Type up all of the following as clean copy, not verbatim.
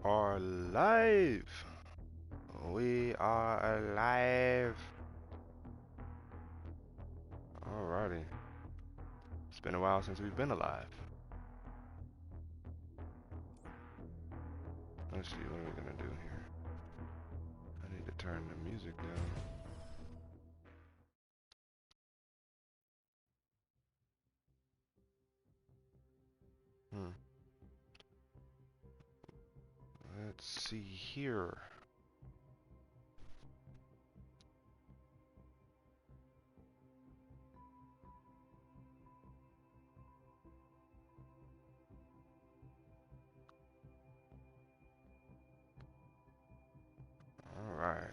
are live. We are alive. Alrighty. It's been a while since we've been alive. Let's see what we're gonna do here. I need to turn the music down. Let's see here. Alright.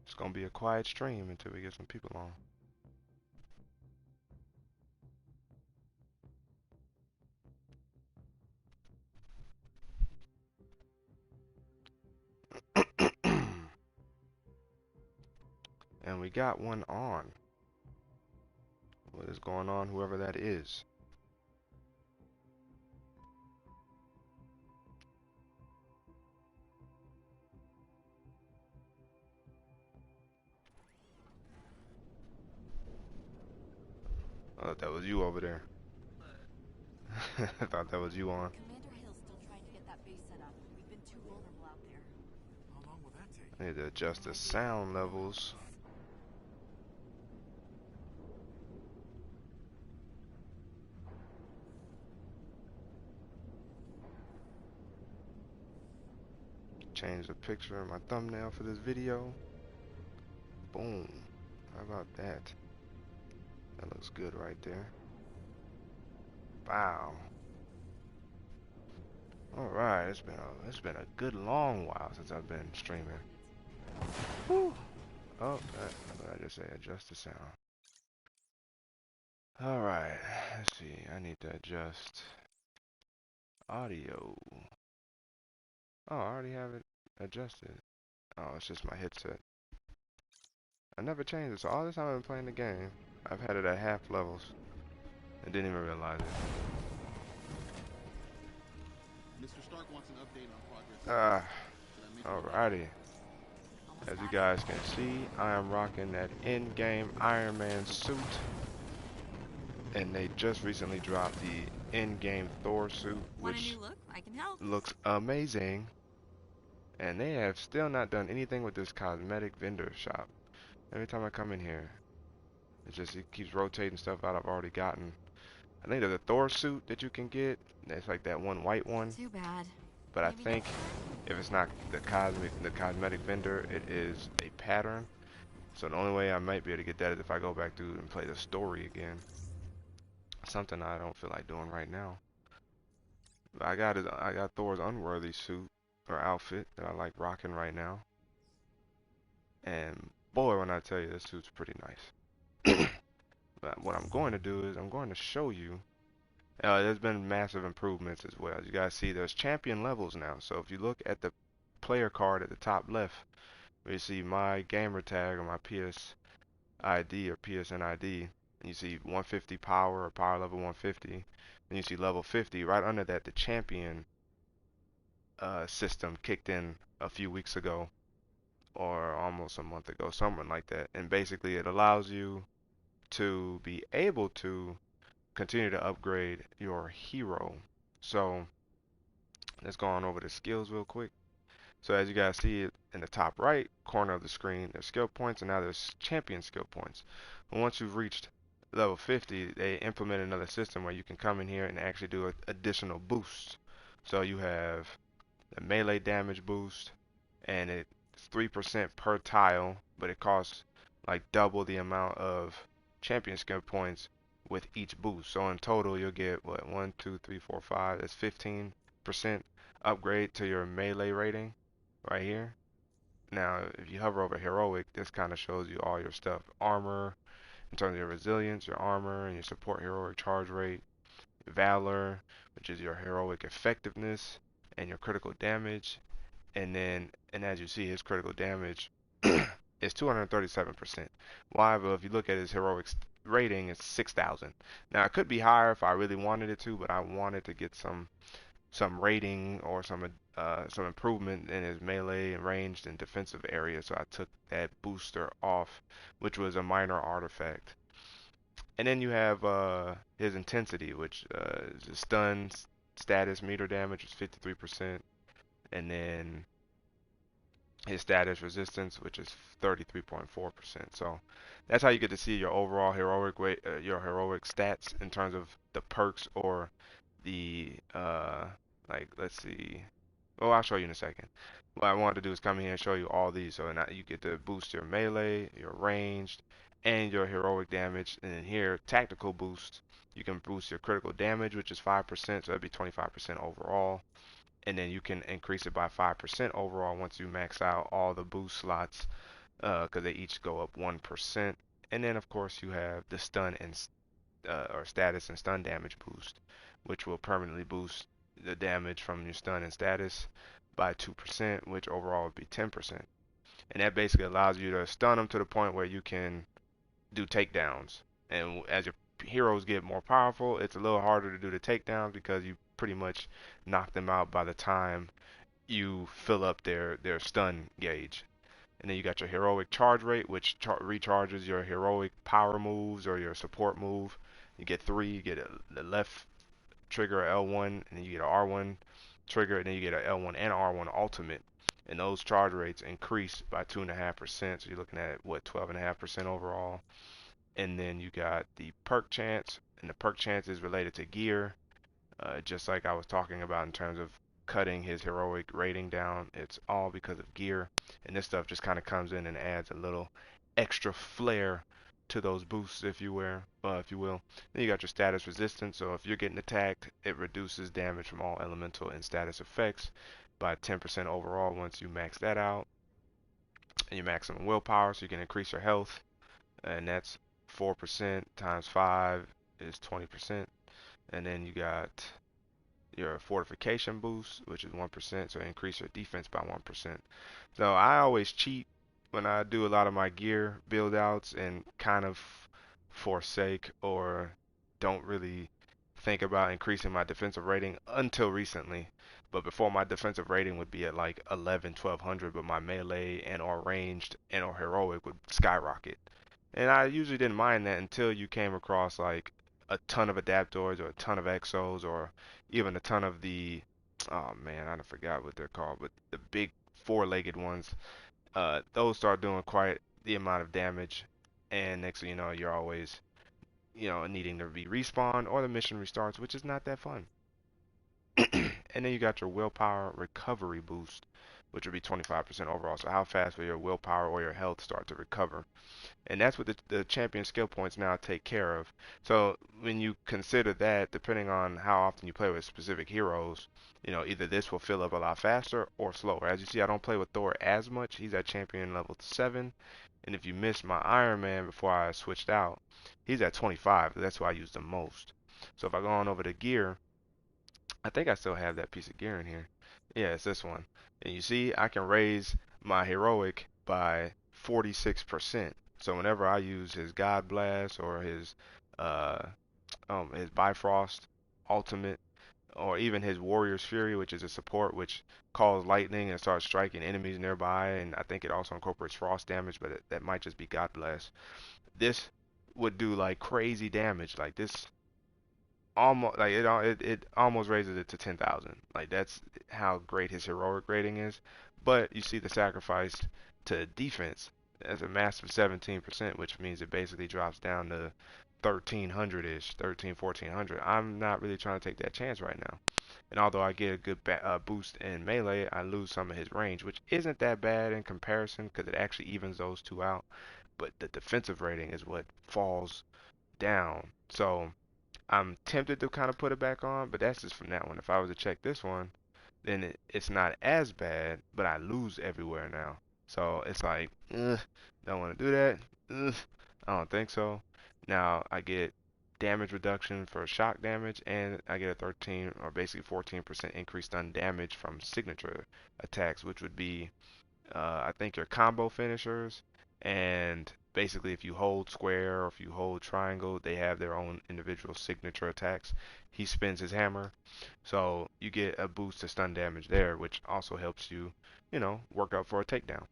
It's gonna be a quiet stream until we get some people on. And we got one on. What is going on, whoever that is? I thought that was you over there. I thought that was you on. Commander Hill's still trying to get that base set up. We've been too vulnerable out there. How long will that take? I need to adjust the sound levels. Change the picture of my thumbnail for this video. Boom. How about that? That looks good right there. Wow. Alright, it's been a good long while since I've been streaming. Whew. Oh, what did I just say? Adjust the sound. Alright, let's see. I need to adjust audio. Oh, I already have it adjusted. Oh, it's just my headset. I never changed it, so all this time I've been playing the game, I've had it at half levels. I didn't even realize it. Mr. Stark wants an update on progress. Alrighty. As you guys can see, I am rocking that in-game Iron Man suit. And they just recently dropped the in-game Thor suit, which looks amazing. And they have still not done anything with this cosmetic vendor shop. Every time I come in here, it keeps rotating stuff out I've already gotten. I think there's a Thor suit that you can get. It's like that one white one. Too bad. But I think if it's not the cosmetic vendor, it is a pattern. So the only way I might be able to get that is if I go back through and play the story again. Something I don't feel like doing right now. But I got Thor's unworthy suit or outfit that I like rocking right now. And boy, when I tell you, this suit's pretty nice. But what I'm going to do is I'm going to show you. There's been massive improvements as well. As you guys see, there's champion levels now. So if you look at the player card at the top left, where you see my gamer tag or my PS ID or PSN ID, and you see 150 power or power level 150, and you see level 50. Right under that, the champion system kicked in a few weeks ago, or almost a month ago, something like that. And basically, it allows you to be able to continue to upgrade your hero. So let's go on over the skills real quick. So as you guys see it in the top right corner of the screen, there's skill points, and now there's champion skill points. And once you've reached level 50, they implement another system where you can come in here and actually do additional boosts. So you have the melee damage boost, and it's 3% per tile, but it costs like double the amount of champion skill points with each boost. So in total, you'll get what, 1, 2, 3, 4, 5. That's 15% upgrade to your melee rating right here. Now, if you hover over heroic, this kind of shows you all your stuff. Armor, in terms of your resilience, your armor, and your support heroic charge rate. Valor, which is your heroic effectiveness, and your critical damage. And as you see, his critical damage is 237%. Why? Well, if you look at his heroic rating, it's 6,000. Now it could be higher if I really wanted it to, but I wanted to get some rating or some improvement in his melee and ranged and defensive area. So I took that booster off, which was a minor artifact. And then you have his intensity, which is a stun status meter damage is 53%, and then his status resistance, which is 33.4%. So that's how you get to see your overall heroic weight, your heroic stats in terms of the perks or the like. Let's see. Oh, I'll show you in a second. What I wanted to do is come here and show you all these. So now you get to boost your melee, your ranged, and your heroic damage. And then here, tactical boost. You can boost your critical damage, which is 5%, so that'd be 25% overall. And then you can increase it by 5% overall once you max out all the boost slots, because they each go up 1%. And then of course you have the stun and or status and stun damage boost, which will permanently boost the damage from your stun and status by 2%, which overall would be 10%. And that basically allows you to stun them to the point where you can do takedowns. And as your heroes get more powerful, it's a little harder to do the takedowns because you pretty much knock them out by the time you fill up their stun gauge. And then you got your heroic charge rate, which recharges your heroic power moves or your support move. You get three. You get the left trigger L1, and then you get an R1 trigger, and then you get an L1 and R1 ultimate. And those charge rates increase by 2.5%. So you're looking at what, 12.5% overall. And then you got the perk chance, and the perk chance is related to gear, just like I was talking about in terms of cutting his heroic rating down. It's all because of gear, and this stuff just kind of comes in and adds a little extra flair to those boosts, if you will. Then you got your status resistance, so if you're getting attacked, it reduces damage from all elemental and status effects by 10% overall once you max that out. And your maximum willpower, so you can increase your health, and that's 4% times 5 is 20%. And then you got your fortification boost, which is 1%, so increase your defense by 1%. So I always cheat when I do a lot of my gear build outs and kind of forsake or don't really think about increasing my defensive rating until recently. But before, my defensive rating would be at like 11, 1200, but my melee and or ranged and or heroic would skyrocket. And I usually didn't mind that until you came across like a ton of adaptors or a ton of exos or even a ton of the, oh man, I forgot what they're called, but the big four-legged ones. Those start doing quite the amount of damage, and next thing you know, you're always, needing to be respawned or the mission restarts, which is not that fun. And then you got your willpower recovery boost, which would be 25% overall. So how fast will your willpower or your health start to recover? And that's what the champion skill points now take care of. So when you consider that, depending on how often you play with specific heroes, either this will fill up a lot faster or slower. As you see, I don't play with Thor as much. He's at champion level 7. And if you missed my Iron Man before I switched out, he's at 25. That's why I use the most. So if I go on over to gear, I think I still have that piece of gear in here. Yeah, it's this one. And you see, I can raise my heroic by 46%. So whenever I use his God Blast or uh his Bifrost ultimate, or even his Warrior's Fury, which is a support which calls lightning and starts striking enemies nearby, and I think it also incorporates frost damage, but that might just be God Blast. This would do like crazy damage. Like this almost like it almost raises it to 10,000. Like that's how great his heroic rating is. But you see the sacrifice to defense as a massive 17%, which means it basically drops down to 1300-ish, 13 1400. I'm not really trying to take that chance right now. And although I get a good boost in melee, I lose some of his range, which isn't that bad in comparison because it actually evens those two out. But the defensive rating is what falls down. So I'm tempted to kind of put it back on, but that's just from that one. If I was to check this one, then it's not as bad, but I lose everywhere now. So it's like, ugh, don't want to do that. Ugh, I don't think so. Now I get damage reduction for shock damage, and I get a 13 or basically 14% increased stun damage from signature attacks, which would be I think your combo finishers, and basically if you hold square or if you hold triangle, they have their own individual signature attacks. He spins his hammer, so you get a boost to stun damage there, which also helps you, work up for a takedown.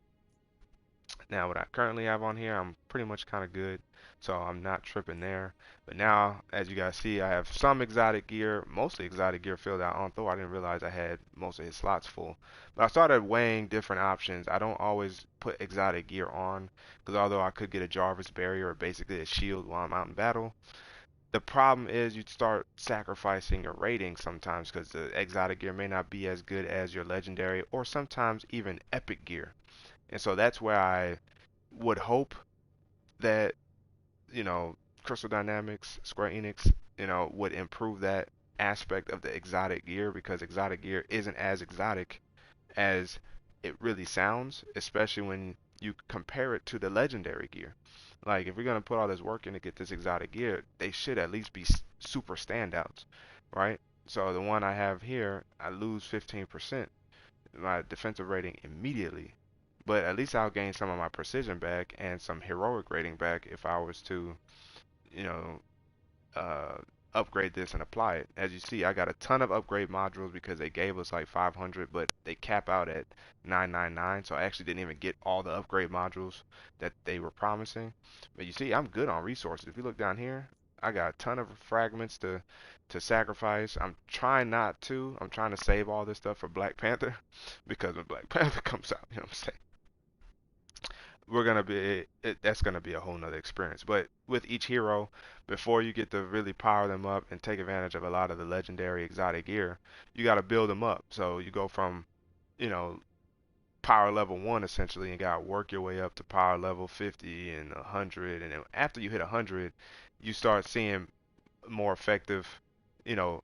Now, what I currently have on here, I'm pretty much kind of good, so I'm not tripping there. But now, as you guys see, I have some exotic gear, mostly exotic gear filled out, although I didn't realize I had most of his slots full. But I started weighing different options. I don't always put exotic gear on, because although I could get a Jarvis barrier or basically a shield while I'm out in battle, the problem is you start sacrificing your rating sometimes, because the exotic gear may not be as good as your legendary or sometimes even epic gear. And so that's where I would hope that, you know, Crystal Dynamics, Square Enix, would improve that aspect of the exotic gear, because exotic gear isn't as exotic as it really sounds, especially when you compare it to the legendary gear. Like, if we're going to put all this work in to get this exotic gear, they should at least be super standouts, right? So the one I have here, I lose 15% my defensive rating immediately. But at least I'll gain some of my precision back and some heroic rating back if I was to, you know, uh, upgrade this and apply it. As you see, I got a ton of upgrade modules because they gave us like 500, but they cap out at 999. So I actually didn't even get all the upgrade modules that they were promising. But you see, I'm good on resources. If you look down here, I got a ton of fragments to sacrifice. I'm trying not to. I'm trying to save all this stuff for Black Panther because when Black Panther comes out, you know what I'm saying? That's gonna be a whole nother experience. But with each hero, before you get to really power them up and take advantage of a lot of the legendary exotic gear, you got to build them up. So you go from, you know, power level 1 essentially, and got to work your way up to power level 50 and 100, and then after you hit 100, you start seeing more effective. You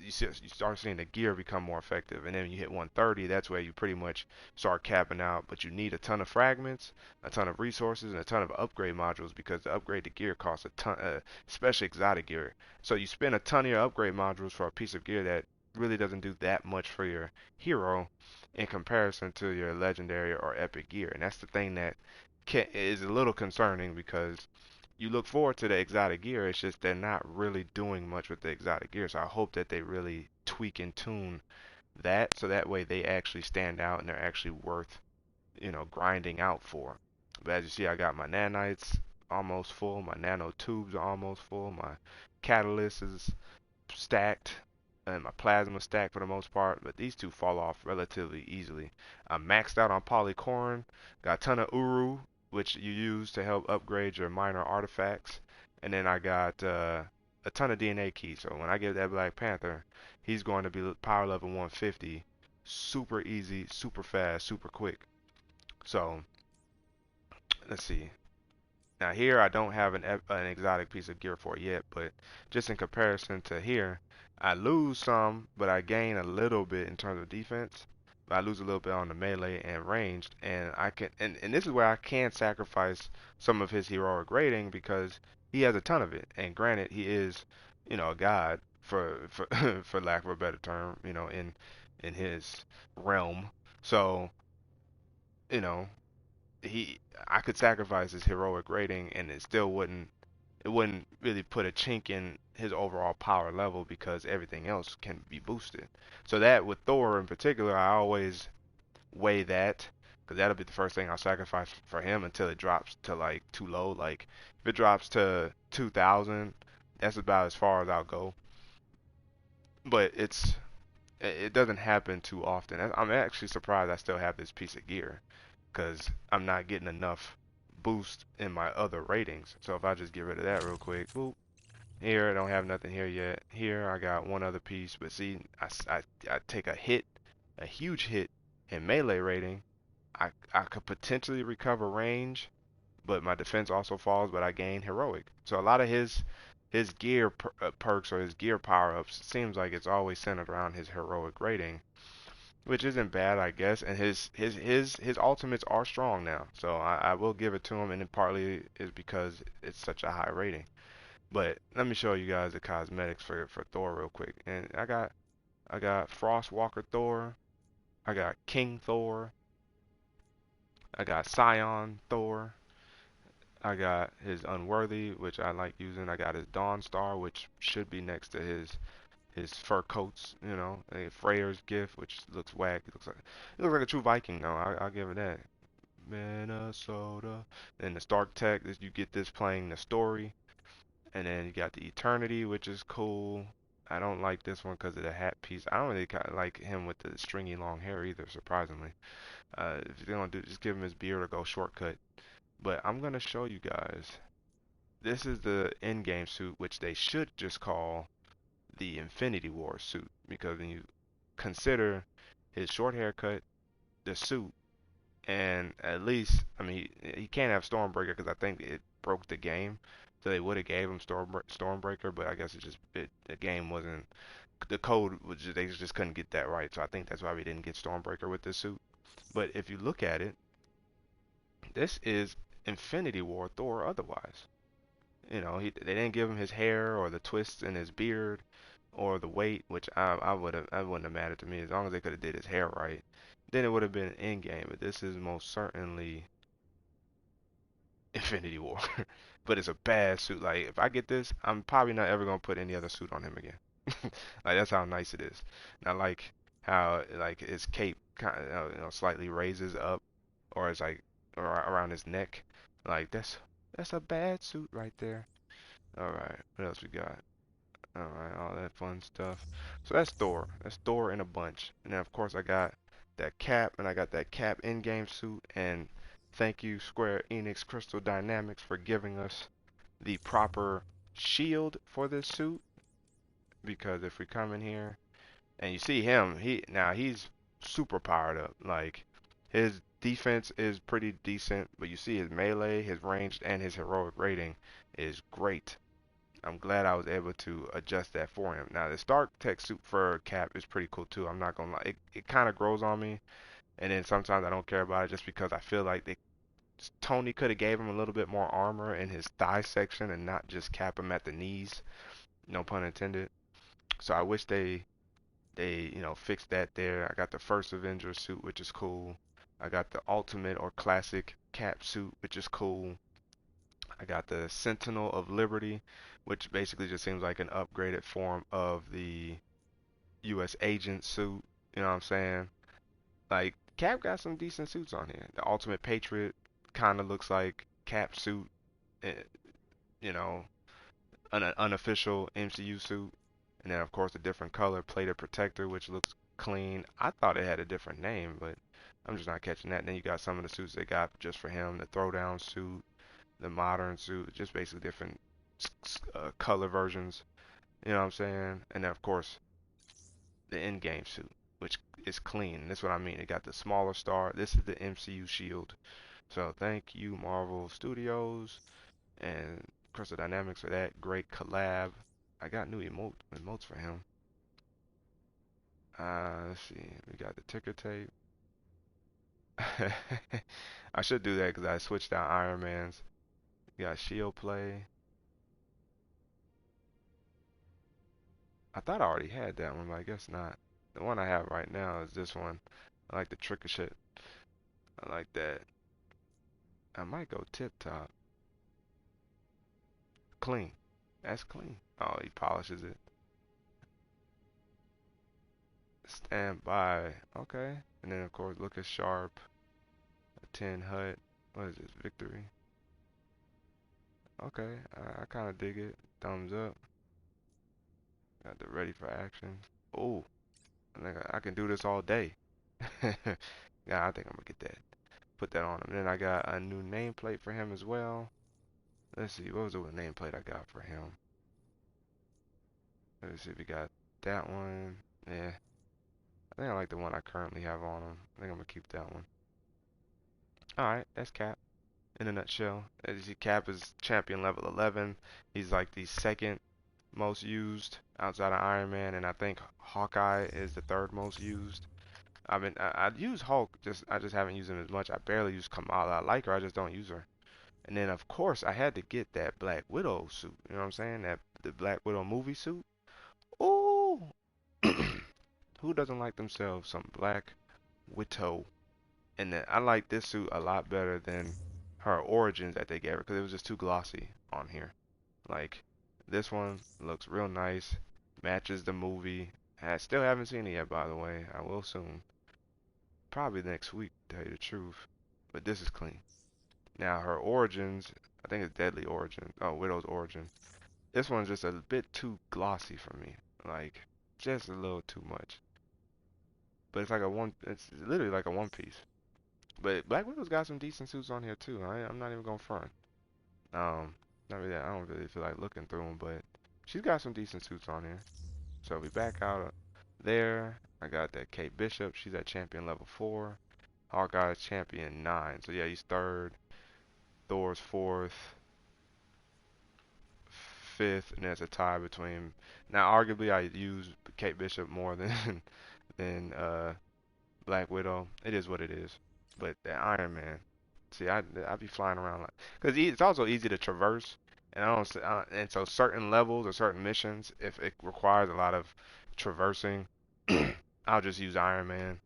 start seeing the gear become more effective, and then when you hit 130, that's where you pretty much start capping out. But you need a ton of fragments, a ton of resources, and a ton of upgrade modules, because the upgrade to gear costs a ton, especially exotic gear. So you spend a ton of your upgrade modules for a piece of gear that really doesn't do that much for your hero in comparison to your legendary or epic gear, and that's the thing that is a little concerning, because you look forward to the exotic gear. It's just they're not really doing much with the exotic gear. So I hope that they really tweak and tune that, so that way they actually stand out and they're actually worth, grinding out for. But as you see, I got my nanites almost full, my nano tubes are almost full, my catalyst is stacked, and my plasma stacked for the most part, but these two fall off relatively easily. I'm maxed out on polycorin, got a ton of uru, which you use to help upgrade your minor artifacts, and then I got a ton of DNA keys. So when I get that Black Panther, he's going to be power level 150, super easy, super fast, super quick. So let's see. Now here I don't have an exotic piece of gear for it yet, but just in comparison to here, I lose some, but I gain a little bit in terms of defense. But I lose a little bit on the melee and ranged, and and this is where I can sacrifice some of his heroic rating, because he has a ton of it. And granted, he is, a god for for lack of a better term, in his realm. So, you know, he I could sacrifice his heroic rating, and it wouldn't really put a chink in his overall power level, because everything else can be boosted. So that with Thor in particular, I always weigh that, because that'll be the first thing I'll sacrifice for him until it drops to like too low. Like if it drops to 2,000, that's about as far as I'll go. But it doesn't happen too often. I'm actually surprised I still have this piece of gear, because I'm not getting enough boost in my other ratings. So if I just get rid of that real quick, boop. Here I don't have nothing here yet. Here I got one other piece, but see, I take a hit, a huge hit in melee rating. I could potentially recover range, but my defense also falls, but I gain heroic. So a lot of his gear perks or his gear power ups seems like it's always centered around his heroic rating, which isn't bad, I guess. And his ultimates are strong now, so I will give it to him, and it partly is because it's such a high rating. But let me show you guys the cosmetics for Thor real quick. And I got Frost Walker Thor. I got King Thor. I got Scion Thor. I got his Unworthy, which I like using. I got his Dawn Star, which should be next to his fur coats. You know, Freyr's gift, which looks whack. It looks like a true Viking though. I'll give it that. Minnesota. And the Stark Tech is you get this playing the story, and then you got the Eternity, which is cool. I don't like this one because of the hat piece. I don't really like him with the stringy long hair either, surprisingly. If you're gonna do, just give him his beard or go shortcut. But I'm gonna show you guys. This is the in-game suit, which they should just call the Infinity War suit, because when you consider his short haircut, the suit, and at least, I mean, he can't have Stormbreaker because I think it broke the game. So they would have gave him Stormbreaker, but I guess the game wasn't, the code was just, they just couldn't get that right. So I think that's why we didn't get Stormbreaker with this suit. But if you look at it, this is Infinity War Thor otherwise. You know, they didn't give him his hair or the twists in his beard or the weight, which I wouldn't have mattered to me as long as they could have did his hair right. Then it would have been in game. But this is most certainly Infinity War. But it's a bad suit. Like if I get this, I'm probably not ever gonna put any other suit on him again. Like that's how nice it is. And I like how like his cape kind of slightly raises up, or it's like around his neck. Like that's a bad suit right there. All right, what else we got? All right, all that fun stuff. So that's Thor. That's Thor in a bunch. And then of course I got that Cap, and I got that Cap in-game suit. And thank you Square Enix Crystal Dynamics for giving us the proper shield for this suit. Because if we come in here and you see him, he's super powered up. Like his defense is pretty decent, but you see his melee, his ranged, and his heroic rating is great. I'm glad I was able to adjust that for him. Now the Stark Tech suit for Cap is pretty cool too. I'm not gonna lie, it kind of grows on me, and then sometimes I don't care about it just because I feel like Tony could have gave him a little bit more armor in his thigh section and not just cap him at the knees. No pun intended. So I wish they fixed that there. I got the first Avengers suit, which is cool. I got the ultimate or classic Cap suit, which is cool. I got the Sentinel of Liberty, which basically just seems like an upgraded form of the U.S. agent suit. You know what I'm saying? Like Cap got some decent suits on here. The Ultimate Patriot kind of looks like Cap suit, eh, you know, an unofficial MCU suit. And then of course a different color plated protector, which looks clean. I thought it had a different name, but I'm just not catching that. And then you got some of the suits they got just for him, the throwdown suit, the modern suit, just basically different color versions. You know what I'm saying? And then of course the in-game suit, which is clean. That's what I mean. It got the smaller star. This is the MCU shield. So thank you Marvel Studios and Crystal Dynamics for that great collab. I got new emotes for him. Let's see. We got the ticker tape. I should do that because I switched out Iron Man's. We got Shield Play. I thought I already had that one, but I guess not. The one I have right now is this one. I like the trick shit. I like that. I might go tip top. Clean. That's clean. Oh, he polishes it. Stand by. Okay. And then of course look at sharp. A 10 hut. What is this? Victory. Okay. I kind of dig it. Thumbs up. Got the ready for action. Oh, I can do this all day. Yeah, I think I'm gonna get that. Put that on him. Then I got a new nameplate for him as well. Let's see, what was the nameplate I got for him? Let's see if we got that one. Yeah, I think I like the one I currently have on him. I think I'm gonna keep that one. Alright, that's Cap in a nutshell. As you see, Cap is champion level 11. He's like the second most used outside of Iron Man, and I think Hawkeye is the third most used. I use Hulk, I just haven't used him as much. I barely use Kamala. I like her, I just don't use her. And then of course I had to get that Black Widow suit. You know what I'm saying? That the Black Widow movie suit. Ooh, who doesn't like themselves some Black Widow? And then I like this suit a lot better than her origins that they gave her because it was just too glossy on here. Like this one looks real nice, matches the movie. I still haven't seen it yet, by the way. I will soon, probably next week, to tell you the truth. But this is clean. Now her origins, I think it's Deadly Origin. Oh, Widow's Origin. This one's just a bit too glossy for me. Like just a little too much. But it's like a one. It's literally like a one piece. But Black Widow's got some decent suits on here too. I'm not even gonna front. Not really. I don't really feel like looking through them, but she's got some decent suits on here. So we back out of there. I got that Kate Bishop. She's at champion level 4. Hawkeye's champion 9. So yeah, he's third. Thor's fourth, fifth, and there's a tie between. Now, arguably, I use Kate Bishop more than than Black Widow. It is what it is. But the Iron Man, see, I be flying around like, cause it's also easy to traverse, and and so certain levels or certain missions, if it requires a lot of traversing, I'll just use Iron Man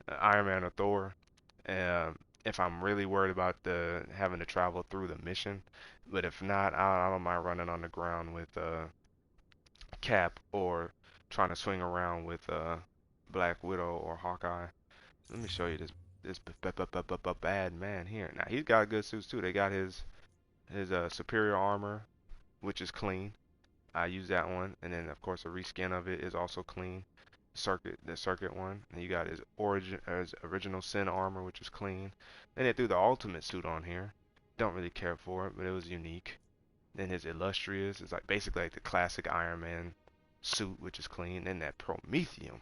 or Thor. If I'm really worried about the having to travel through the mission, but if not, I don't mind running on the ground with Cap or trying to swing around with Black Widow or Hawkeye. Let me show you this bad man here. Now he's got good suits too. They got his superior armor, which is clean. I use that one, and then of course a reskin of it is also clean. The circuit one, and you got his original Sin armor, which is clean. Then they threw the ultimate suit on here. Don't really care for it, but it was unique. Then his illustrious is like basically like the classic Iron Man suit, which is clean. Then that Prometheum.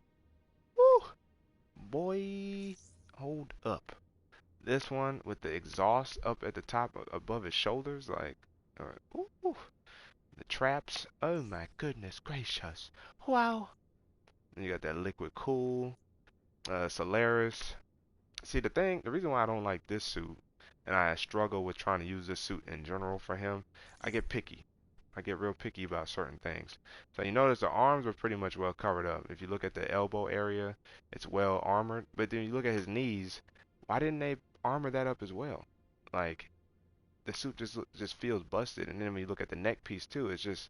Woo! Boy, hold up. This one with the exhaust up at the top above his shoulders, like, ooh, the traps. Oh my goodness gracious! Wow. And you got that liquid cool, Solaris. See the reason why I don't like this suit, and I struggle with trying to use this suit in general for him, I get picky. I get real picky about certain things. So you notice the arms are pretty much well covered up. If you look at the elbow area, it's well armored. But then you look at his knees, why didn't they armor that up as well? Like the suit just feels busted. And then when you look at the neck piece too, it's just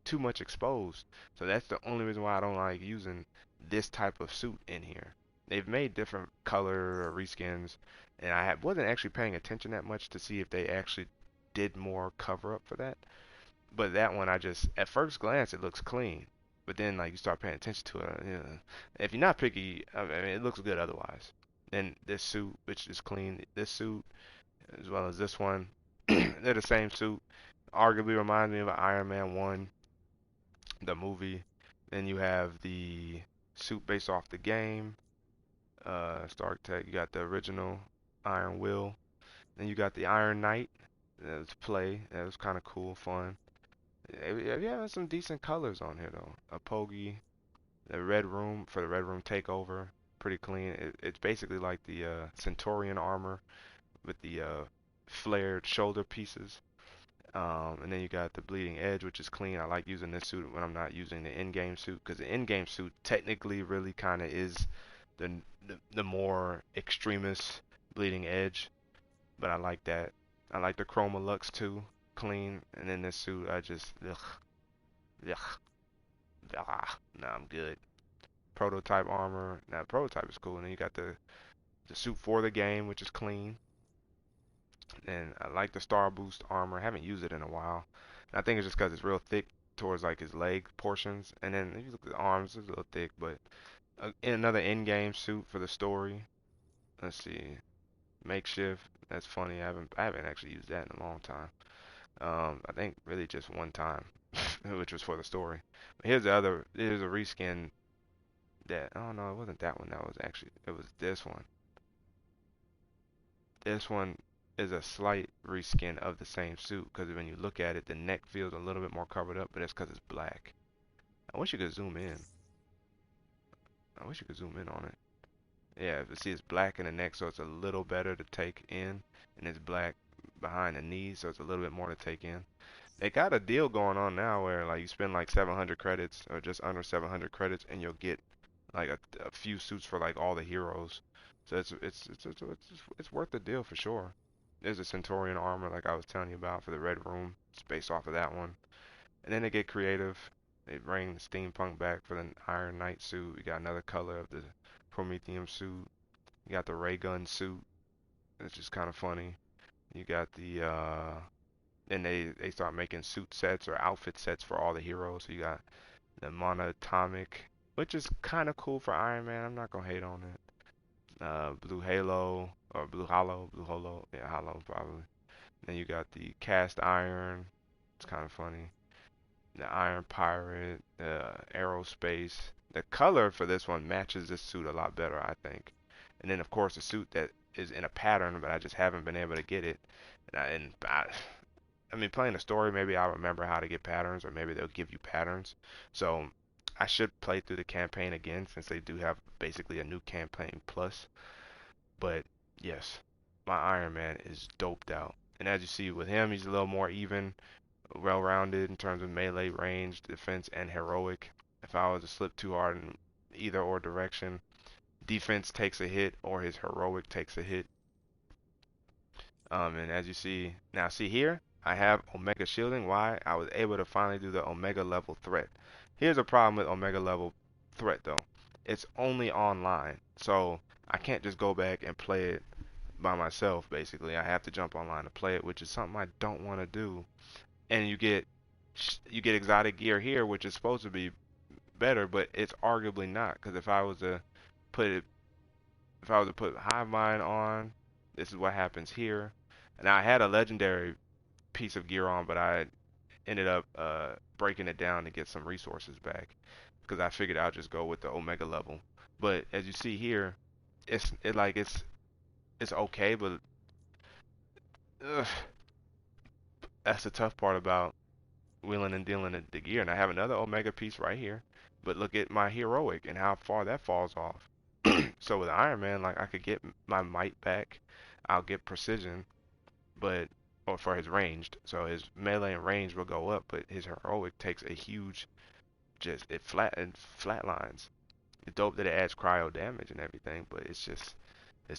too much exposed. So that's the only reason why I don't like using this type of suit in here. They've made different color reskins, and wasn't actually paying attention that much to see if they actually did more cover up for that. But that one, at first glance, it looks clean. But then, like, you start paying attention to it. If you're not picky, I mean, it looks good otherwise. Then this suit, which is clean, this suit, as well as this one, they're the same suit. Arguably reminds me of Iron Man 1, the movie. Then you have the suit based off the game, Stark Tech. You got the original Iron Will. Then you got the Iron Knight. That was play. That was kind of cool, fun. Yeah, some decent colors on here though. A Pogi, the Red Room for the Red Room takeover, pretty clean. It's basically like the Centurion armor with the flared shoulder pieces. And then you got the Bleeding Edge, which is clean. I like using this suit when I'm not using the in-game suit because the in-game suit technically really kind of is the, the more extremist Bleeding Edge, but I like that. I like the Chroma Lux too, clean. And then this suit, I just ugh. Ugh. Nah, I'm good. Prototype armor. Now, prototype is cool. And then you got the suit for the game, which is clean. And I like the Star Boost armor. I haven't used it in a while. And I think it's just because it's real thick towards like his leg portions. And then if you look at the arms, it's a little thick. But in another in-game suit for the story. Let's see. Makeshift. That's funny. I haven't actually used that in a long time. I think really just one time, which was for the story. But here's a reskin that, oh no, it wasn't that one. It was this one. This one is a slight reskin of the same suit because when you look at it, the neck feels a little bit more covered up, but that's because it's black. I wish you could zoom in. I wish you could zoom in on it. Yeah, but see, it's black in the neck, so it's a little better to take in, and it's black behind the knees, so it's a little bit more to take in. They got a deal going on now where like you spend like 700 credits or just under 700 credits and you'll get like a few suits for like all the heroes. So it's worth the deal for sure. There's a Centaurian armor like I was telling you about for the Red Room. It's based off of that one. And then they get creative. They bring the steampunk back for the Iron Knight suit. You got another color of the Prometheum suit. You got the ray gun suit. It's just kind of funny. You got the and they start making suit sets or outfit sets for all the heroes. So you got the monatomic, which is kind of cool for Iron Man. I'm not gonna hate on it. Blue Halo or Blue Holo, yeah, Hollow probably. Then you got the cast iron. It's kind of funny. The Iron Pirate, Aerospace. The color for this one matches this suit a lot better, I think. And then of course a suit that is in a pattern, but I just haven't been able to get it. I mean, playing the story, maybe I'll remember how to get patterns, or maybe they'll give you patterns. So I should play through the campaign again since they do have basically a new campaign plus. But yes, my Iron Man is doped out. And as you see with him, he's a little more even, well-rounded in terms of melee, range, defense, and heroic. If I was to slip too hard in either or direction, defense takes a hit or his heroic takes a hit. And as you see, now see here, I have Omega shielding. Why? I was able to finally do the Omega level threat. Here's a problem with Omega level threat though. It's only online. So I can't just go back and play it by myself basically. I have to jump online to play it, which is something I don't want to do. And you get exotic gear here, which is supposed to be better, but it's arguably not. Because put it, if I was to put Hive Mind on, this is what happens here. And I had a legendary piece of gear on, but I ended up breaking it down to get some resources back because I figured I'll just go with the Omega level. But as you see here, it's okay, but ugh, that's the tough part about wheeling and dealing the gear. And I have another Omega piece right here, but look at my heroic and how far that falls off. So with Iron Man, like I could get my might back, I'll get precision, but or for his ranged, so his melee and range will go up, but his heroic takes a huge, just it flatlines. It's dope that it adds cryo damage and everything, but it's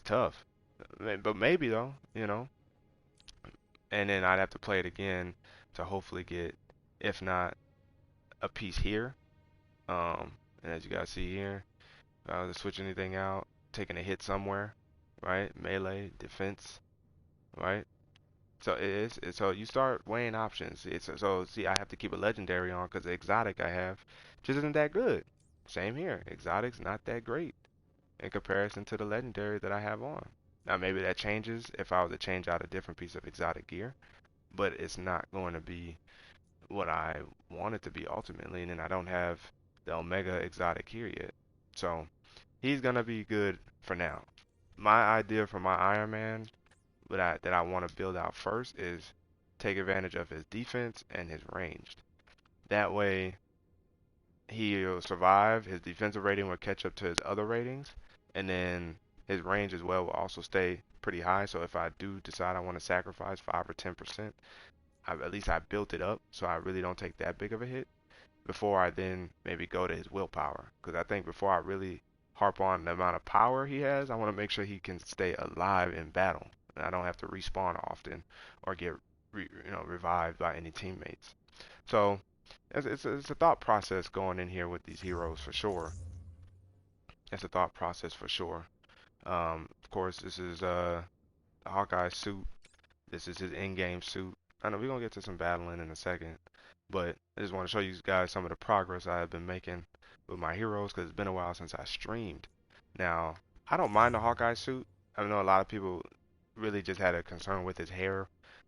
tough. But maybe though, you know, and then I'd have to play it again to hopefully get, if not a piece here, and as you guys see here, if I was to switch anything out, taking a hit somewhere, right? Melee, defense, right? So so you start weighing options. It's so see I have to keep a legendary on because the exotic I have just isn't that good. Same here. Exotic's not that great in comparison to the legendary that I have on. Now maybe that changes if I was to change out a different piece of exotic gear, but it's not going to be what I want it to be ultimately, and then I don't have the Omega exotic here yet. So he's gonna be good for now. My idea for my Iron Man that I want to build out first is take advantage of his defense and his ranged. That way he'll survive. His defensive rating will catch up to his other ratings, and then his range as well will also stay pretty high. So if I do decide I want to sacrifice 5 or 10%, at least I built it up so I really don't take that big of a hit before I then maybe go to his willpower. Because I think before I really harp on the amount of power he has, I want to make sure he can stay alive in battle. And I don't have to respawn often or get revived by any teammates. So it's a thought process going in here with these heroes for sure. It's a thought process for sure. Of course, this is Hawkeye's suit. This is his in-game suit. I know we're gonna get to some battling in a second, but I just want to show you guys some of the progress I have been making with my heroes because it's been a while since I streamed. Now, I don't mind the Hawkeye suit. I know a lot of people really just had a concern with his hair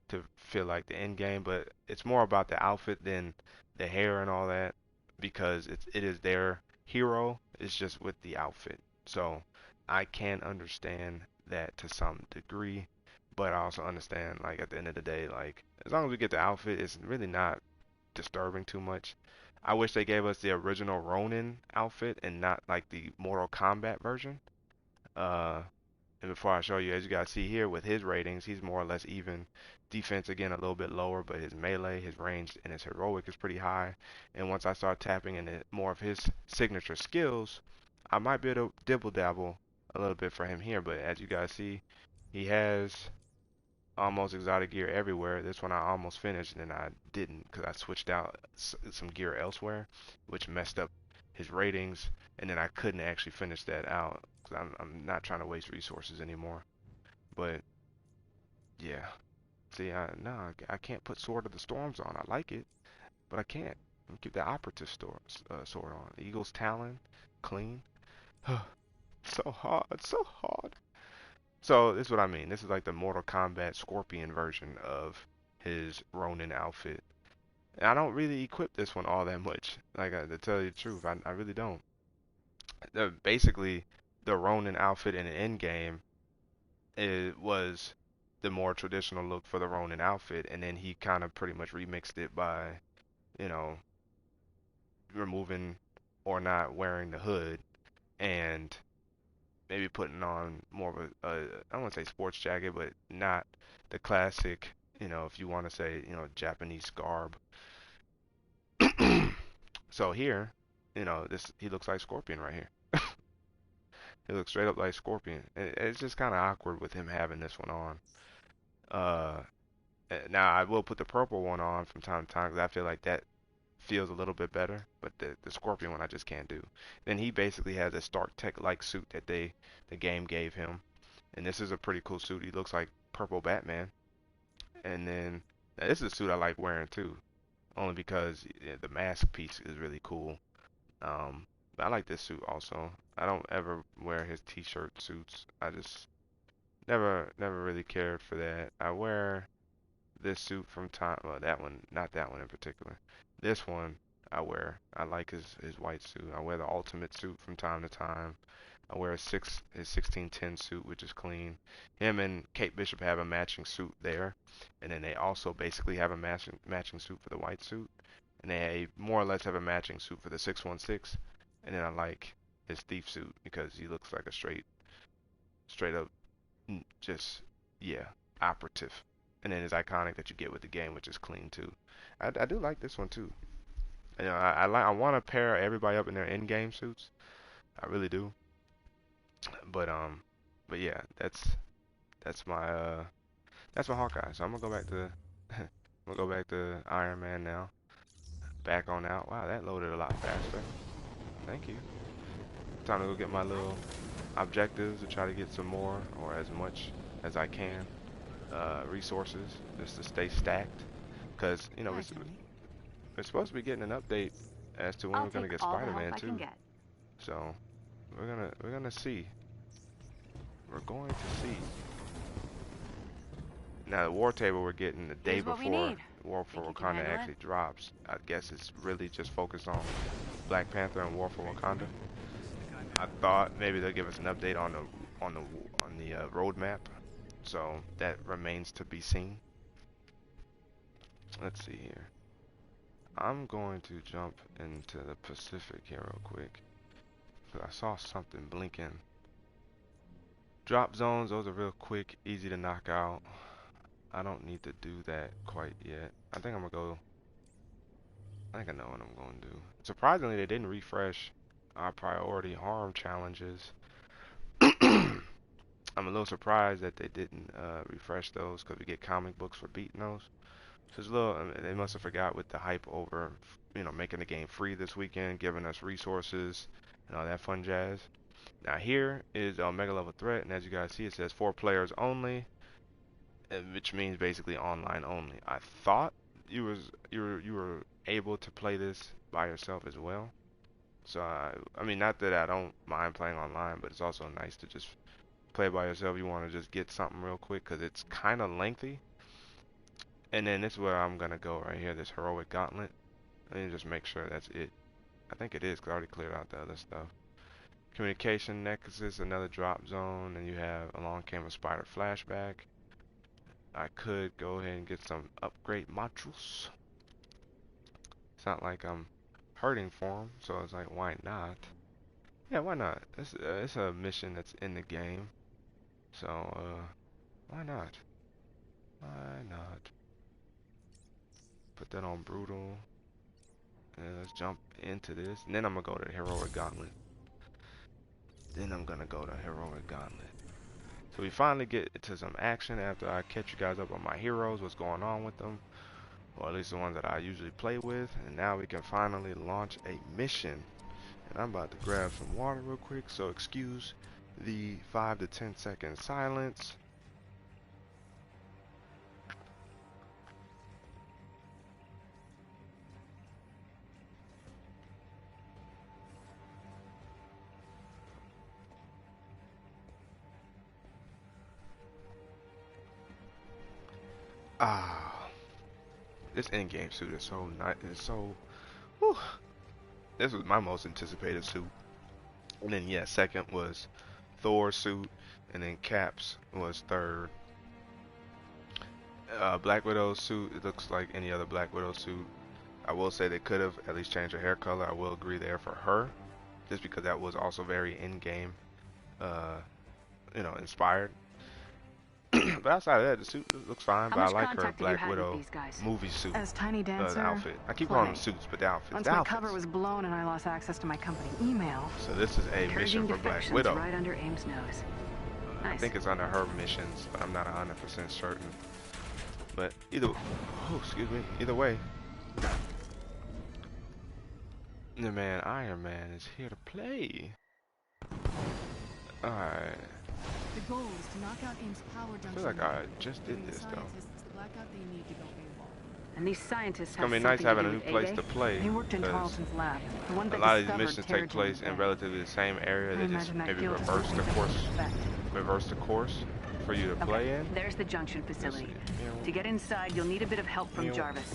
to feel like the end game, but it's more about the outfit than the hair and all that because it is their hero. It's just with the outfit. So I can understand that to some degree, but I also understand like at the end of the day, like as long as we get the outfit, it's really not disturbing too much. I wish they gave us the original Ronin outfit and not like the Mortal Kombat version. Uh, And before I show you, as you guys see here with his ratings, he's more or less even. Defense again a little bit lower, but his melee, his range, and his heroic is pretty high. And once I start tapping into more of his signature skills, I might be able to dibble dabble a little bit for him here. But as you guys see, he has almost exotic gear everywhere. This one I almost finished, and then I didn't because I switched out some gear elsewhere, which messed up his ratings, and then I couldn't actually finish that out because I'm not trying to waste resources anymore. But yeah, see, I can't put Sword of the Storms on. I like it, but I can't. I'm keep the operative sword on. Eagle's Talon, clean. So hard, so hard. So this is what I mean. This is like the Mortal Kombat Scorpion version of his Ronin outfit. And I don't really equip this one all that much. Like to tell you the truth, I really don't. Basically, the Ronin outfit in the end game it was the more traditional look for the Ronin outfit, and then he kind of pretty much remixed it by, you know, removing or not wearing the hood and maybe putting on more of I don't want to say sports jacket, but not the classic, if you want to say, Japanese garb. So here, this he looks like Scorpion right here. He looks straight up like Scorpion. It's just kind of awkward with him having this one on. Uh, Now I will put the purple one on from time to time because I feel like that feels a little bit better. But the Scorpion one I just can't do. Then he basically has a Stark Tech like suit that the game gave him, and this is a pretty cool suit. He looks like purple Batman. And then now this is a suit I like wearing too, only because the mask piece is really cool. But I like this suit also. I don't ever wear his t-shirt suits. I just never really cared for that. I wear this suit from time, well, that one, not that one in particular. This one I wear. I like his white suit. I wear the ultimate suit from time to time. I wear his 1610 suit, which is clean. Him and Kate Bishop have a matching suit there, and then they also basically have a matching suit for the white suit, and they more or less have a matching suit for the 616. And then I like his thief suit because he looks like a straight up, just yeah, operative. And then his iconic that you get with the game, which is clean too. I do like this one too. I want to pair everybody up in their in-game suits. I really do. But yeah, that's my Hawkeye. So I'm gonna go back to I'm gonna go back to Iron Man now. Back on out. Wow, that loaded a lot faster. Thank you. Time to go get my little objectives to try to get some more or as much as I can resources just to stay stacked. Because we're supposed to be getting an update as to when I'll we're gonna take get all the help Spider-Man I can too. get. So we're gonna see. We're going to see. Now the war table we're getting the day Here's what we before need. War for Think you can Wakanda handle actually drops. I guess it's really just focused on Black Panther and War for Wakanda. I thought maybe they'll give us an update on the roadmap. So that remains to be seen. Let's see here. I'm going to jump into the Pacific here real quick. Cause I saw something blinking. Drop zones, those are real quick, easy to knock out. I don't need to do that quite yet. I think I know what I'm going to do. Surprisingly, they didn't refresh our priority harm challenges. I'm a little surprised that they didn't refresh those because we get comic books for beating those. So it's a little, I mean, they must have forgot with the hype over, making the game free this weekend, giving us resources and all that fun jazz. Now here is a mega level threat, and as you guys see, it says 4 players only, which means basically online only. I thought you were able to play this by yourself as well. So I mean, not that I don't mind playing online, but it's also nice to just play by yourself. You want to just get something real quick because it's kind of lengthy. And then this is where I'm gonna go right here, this heroic gauntlet. Let me just make sure that's it. I think it is, 'cause I already cleared out the other stuff. Communication nexus, another drop zone, and you have a long camera spider flashback. I could go ahead and get some upgrade modules. It's not like I'm hurting for them, so it's like, why not? Yeah, why not? It's a mission that's in the game. So, why not? Why not? Put that on brutal. And let's jump into this. And then I'm gonna go to heroic gauntlet. Then I'm gonna go to heroic gauntlet. So we finally get into some action after I catch you guys up on my heroes, what's going on with them, or at least the ones that I usually play with. And now we can finally launch a mission. And I'm about to grab some water real quick, so excuse the 5 to 10 second silence. Ah, this in-game suit is so nice. It's so, whew. This was my most anticipated suit. And then yeah, second was Thor's suit, and then Cap's was third. Black Widow's suit, it looks like any other Black Widow suit. I will say they could have at least changed her hair color. I will agree there for her, just because that was also very in-game, inspired. But outside of that, the suit looks fine. But I like her Black Widow movie suit, As Tiny Dancer, outfit. I keep calling them suits, but the outfits. Once the my outfits. cover was blown and I lost access to my company email. So this is a mission for Black Widow. Right under Aim's nose. I think it's under her missions, but I'm not 100% certain. But either way, the man Iron Man is here to play. Alright. The goal is to knock out Aim's power junction. I feel like I just did this though. The blackout they need to go AWhile. And these scientists It's gonna be nice having a new place to play. He worked in Tarleton's lab. The one A that lot of these missions take place in relatively the same area. They just maybe reverse the course for you to play in. There's the junction facility. To get inside, you'll need a bit of help from Jarvis.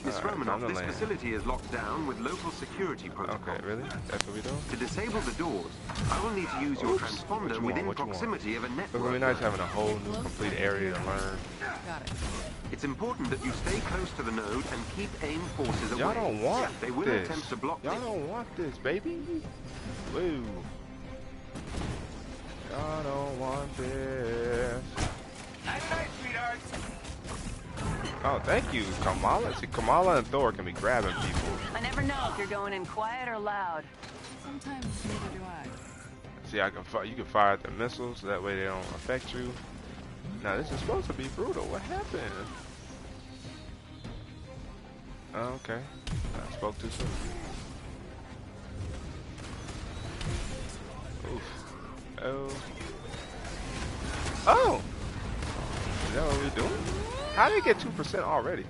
Miss Romanoff, this facility is locked down with local security protocol. Okay, really? That's what we do? To disable the doors, I will need to use your transponder within proximity of a network. It's gonna be nice having a whole new complete area to learn. Got it. It's important that you stay close to the node and keep AIM forces away. Y'all don't want They will this. attempt to block Y'all don't want this, baby. Woo. Y'all don't want this. Night, sweetheart. Oh, thank you, Kamala. See, Kamala and Thor can be grabbing people. I never know if you're going in quiet or loud. Sometimes neither do I. See, you can fire at the missiles, so that way they don't affect you. Now, this is supposed to be brutal. What happened? Oh, okay. I spoke too soon. Oof. Oh. Oh! Is that what we're doing? How did it get 2% already?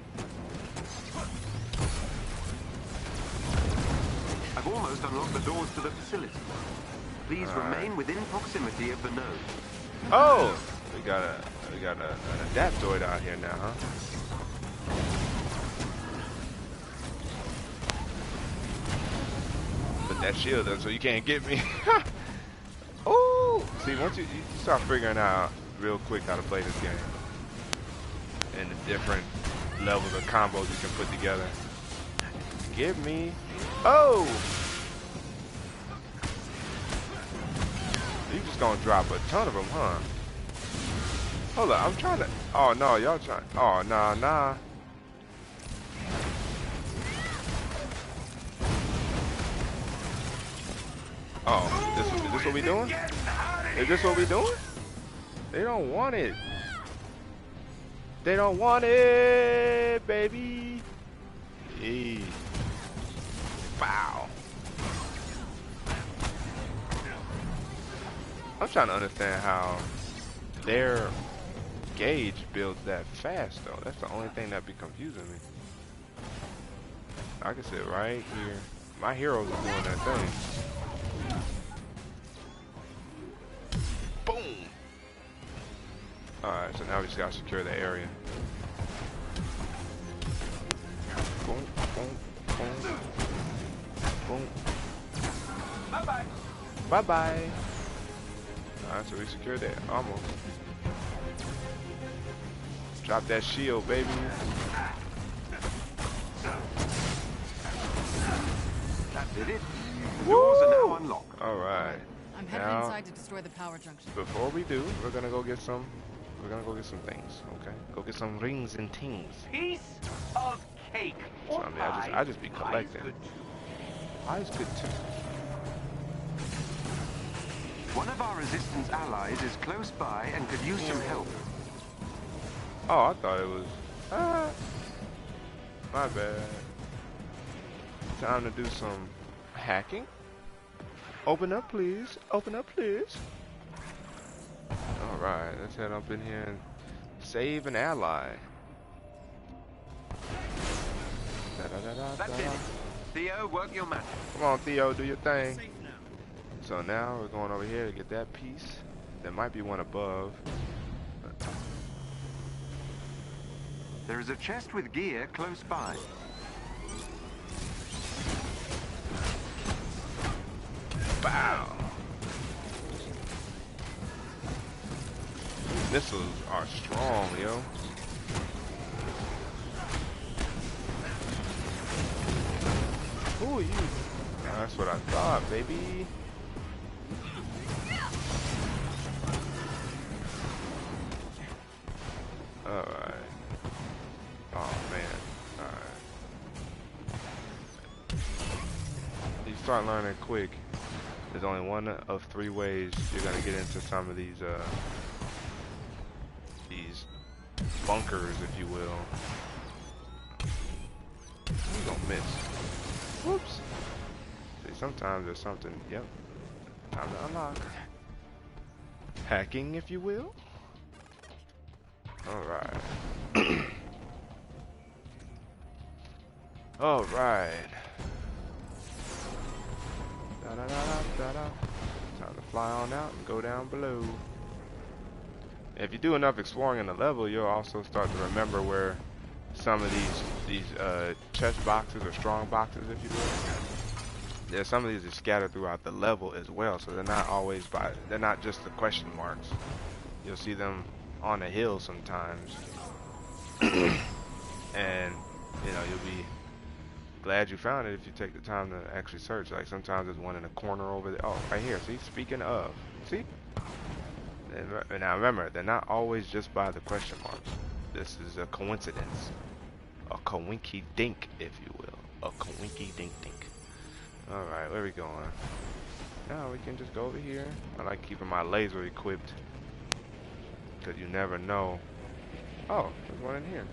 I've almost unlocked the doors to the facility. Please remain within proximity of the node. Oh! We got an adaptoid out here now, huh? Put that shield up so you can't get me. Oh! See, once you start figuring out real quick how to play this game and the different levels of combos you can put together. Give me. Oh! You just gonna drop a ton of them, huh? Hold up, I'm trying to. Oh no, y'all trying. Oh nah. Oh, is this what we doing? Is this what we doing? They don't want it. They don't want it, baby. Hey. Wow. I'm trying to understand how their gauge builds that fast, though. That's the only thing that be confusing me. I can sit right here. My heroes are doing that thing. Boom! Alright, so now we just gotta secure the area. Boom, boom, boom. Boom. Bye-bye. Bye-bye. Alright, so we secured that. Almost. Drop that shield, baby. That did it. The doors are now unlocked. Alright. I'm headed Now, inside to destroy the power junction. before we do, we're gonna go get some. We're gonna go get some things. Okay, go get some rings and tings. Piece of cake. So I mean, I just be collecting. Pie is good too. One of our resistance allies is close by and could use some help. Oh, I thought it was. My bad. Time to do some hacking. Open up, please. Open up, please. Alright, let's head up in here and save an ally. That's it. Theo, work your magic. Come on, Theo, do your thing. So now we're going over here to get that piece. There might be one above. There is a chest with gear close by. Bow. These missiles are strong, yo. Who are you? That's what I thought, baby. Alright. Oh man. Alright. You start learning quick. There's only one of 3 ways you're gonna get into some of these bunkers, if you will. You gonna miss. Whoops. See, sometimes there's something. Yep. Time to unlock. Hacking, if you will. Alright. Alright. Time to fly on out and go down below. If you do enough exploring in the level, you'll also start to remember where some of these chest boxes or strong boxes, if you will. There's some of these are scattered throughout the level as well, so they're not always they're not just the question marks. You'll see them on a hill sometimes, and you know you'll be glad you found it if you take the time to actually search. Like sometimes there's one in a corner over there. Oh, right here. See, speaking of, see. And now remember, they're not always just by the question marks. This is a coincidence, a coinky dink, if you will, a coinky dink dink. All right, where are we going? Now we can just go over here. I like keeping my laser equipped, because you never know. Oh, there's one in here.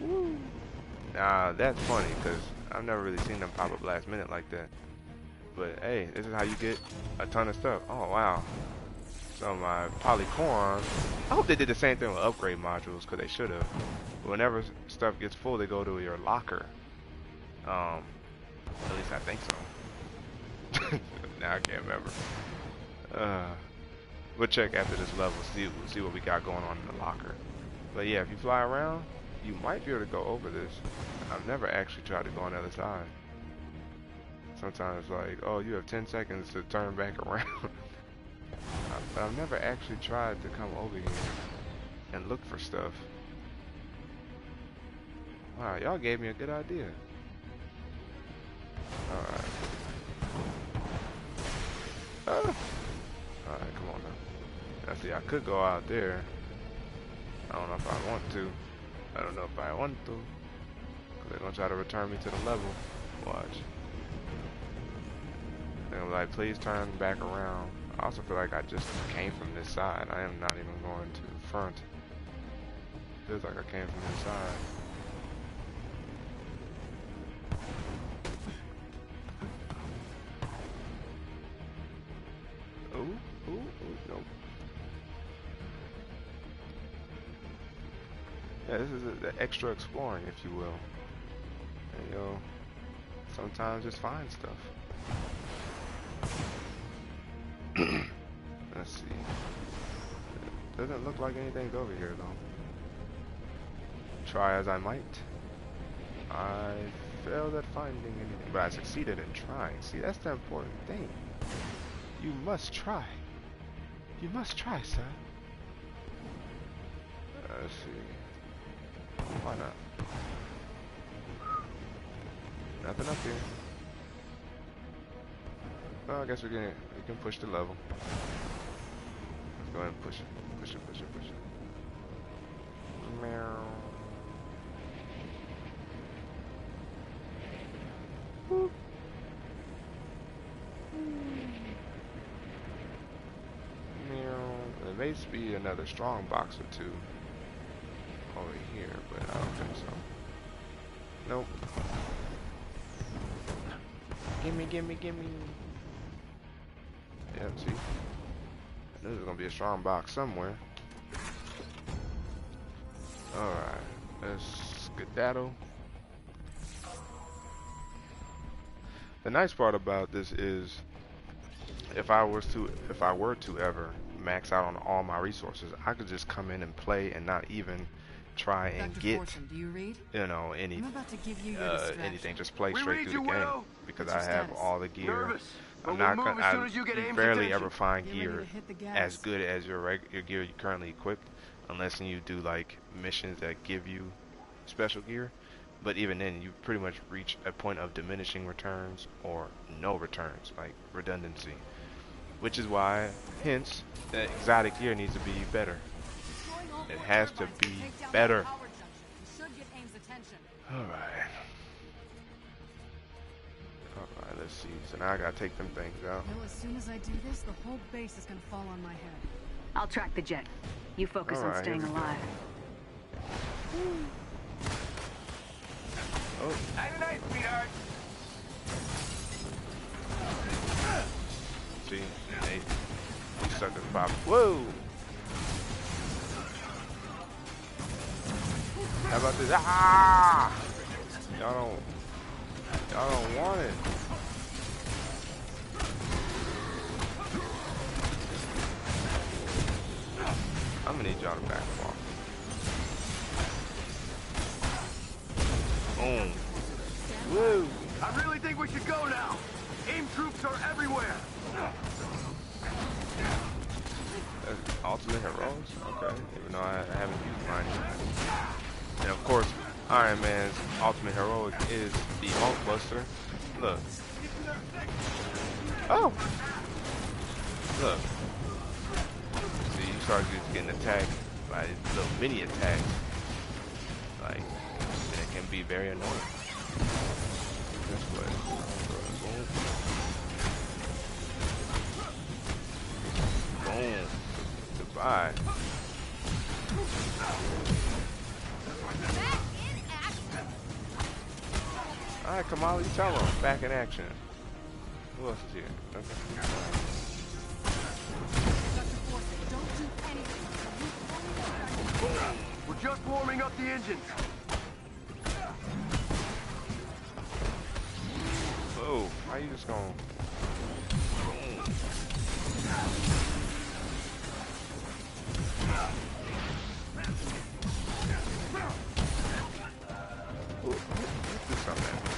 Woo. Nah, that's funny, because I've never really seen them pop up last minute like that. But hey, this is how you get a ton of stuff. Oh wow. So my polycoron, I hope they did the same thing with upgrade modules, because they should have. Whenever stuff gets full, they go to your locker. At least I think so. Now I can't remember. We'll check after this level, see what we got going on in the locker. But yeah, if you fly around, you might be able to go over this. I've never actually tried to go on the other side. Sometimes it's like, oh, you have 10 seconds to turn back around. But I've never actually tried to come over here and look for stuff. Wow, y'all gave me a good idea. Alright. Alright, come on now. Now see, I could go out there. I don't know if I want to. I don't know if I want to. Because they're going to try to return me to the level. Watch. They're going to be like, please turn back around. I also feel like I just came from this side. I am not even going to the front. Feels like I came from this side. Ooh, nope. Yeah, this is the extra exploring, if you will. And you'll sometimes just find stuff. Let's see. Doesn't look like anything's over here, though. Try as I might. I failed at finding anything, but I succeeded in trying. See, that's the important thing. You must try. You must try, sir. Let's see. Why not? Nothing up here. Well, I guess we can push the level. Let's go ahead and push it. Push it, push it, push it. Meow. Boop. There may be another strong box or two over here, but I don't think so. Nope. Gimme, gimme, gimme. Yeah, see? I knew there was gonna be a strong box somewhere. Alright, let's skedaddle. The nice part about this is if I were to ever max out on all my resources, I could just come in and play and not even try and Dr. get Fortune, do you read? anything. I'm about to give you your distraction. Anything. Just play We straight read through you the game well. because What's I your have status? all the gear. Nervous, but I'm we'll not move gonna. as soon as you get You Aim's barely attention. ever find Get ready gear to hit the gas. as good as your gear you currently equipped, unless you do like missions that give you special gear. But even then, you pretty much reach a point of diminishing returns or no returns, like redundancy. Which is why, hence, the exotic gear needs to be better. Destroying all It four has to turbines be will take down better. that power junction. You should get Aim's attention. Alright. Alright, let's see. So now I gotta take them things out. Well, as soon as I do this, the whole base is gonna fall on my head. I'll track the jet. You focus on Alright, staying here we go. alive. Oh, Night night, sweetheart. see? These suckers pop. Whoa! How about this? Ah! Y'all don't want it. I'm gonna need y'all to back off. Boom. Woo! I really think we should go now. Aim troops are everywhere. That's ultimate heroes? Okay. Even though I haven't used mine yet. And of course, Iron Man's ultimate heroic is the Hulk Buster. Look. Oh! Look. See, you start just getting attacked by little mini attacks. Like, and it can be very annoying. That's what. Boom. Boom. Goodbye. Alright, Kamala, you tell them. Back in action. Who else is here? Okay. Dr. Fortune, don't do anything until you fully get We're just warming up the engines. Whoa, how you just gonna... Who did something at me?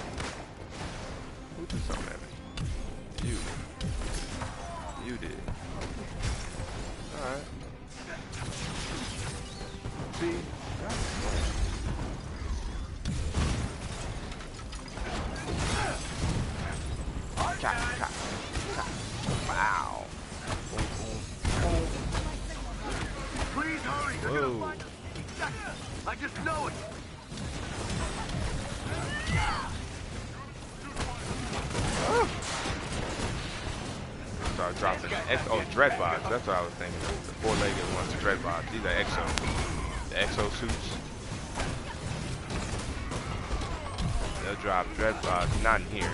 Who did something at me? You. You did. Alright. See? Wow. Boom, boom, boom. Please hurry. They're Whoa. gonna find us any second. I just know it. Start dropping dreadbots. That's what I was thinking. The four-legged ones, dreadbots. These are the exosuits. They'll drop dreadbots. Not in here.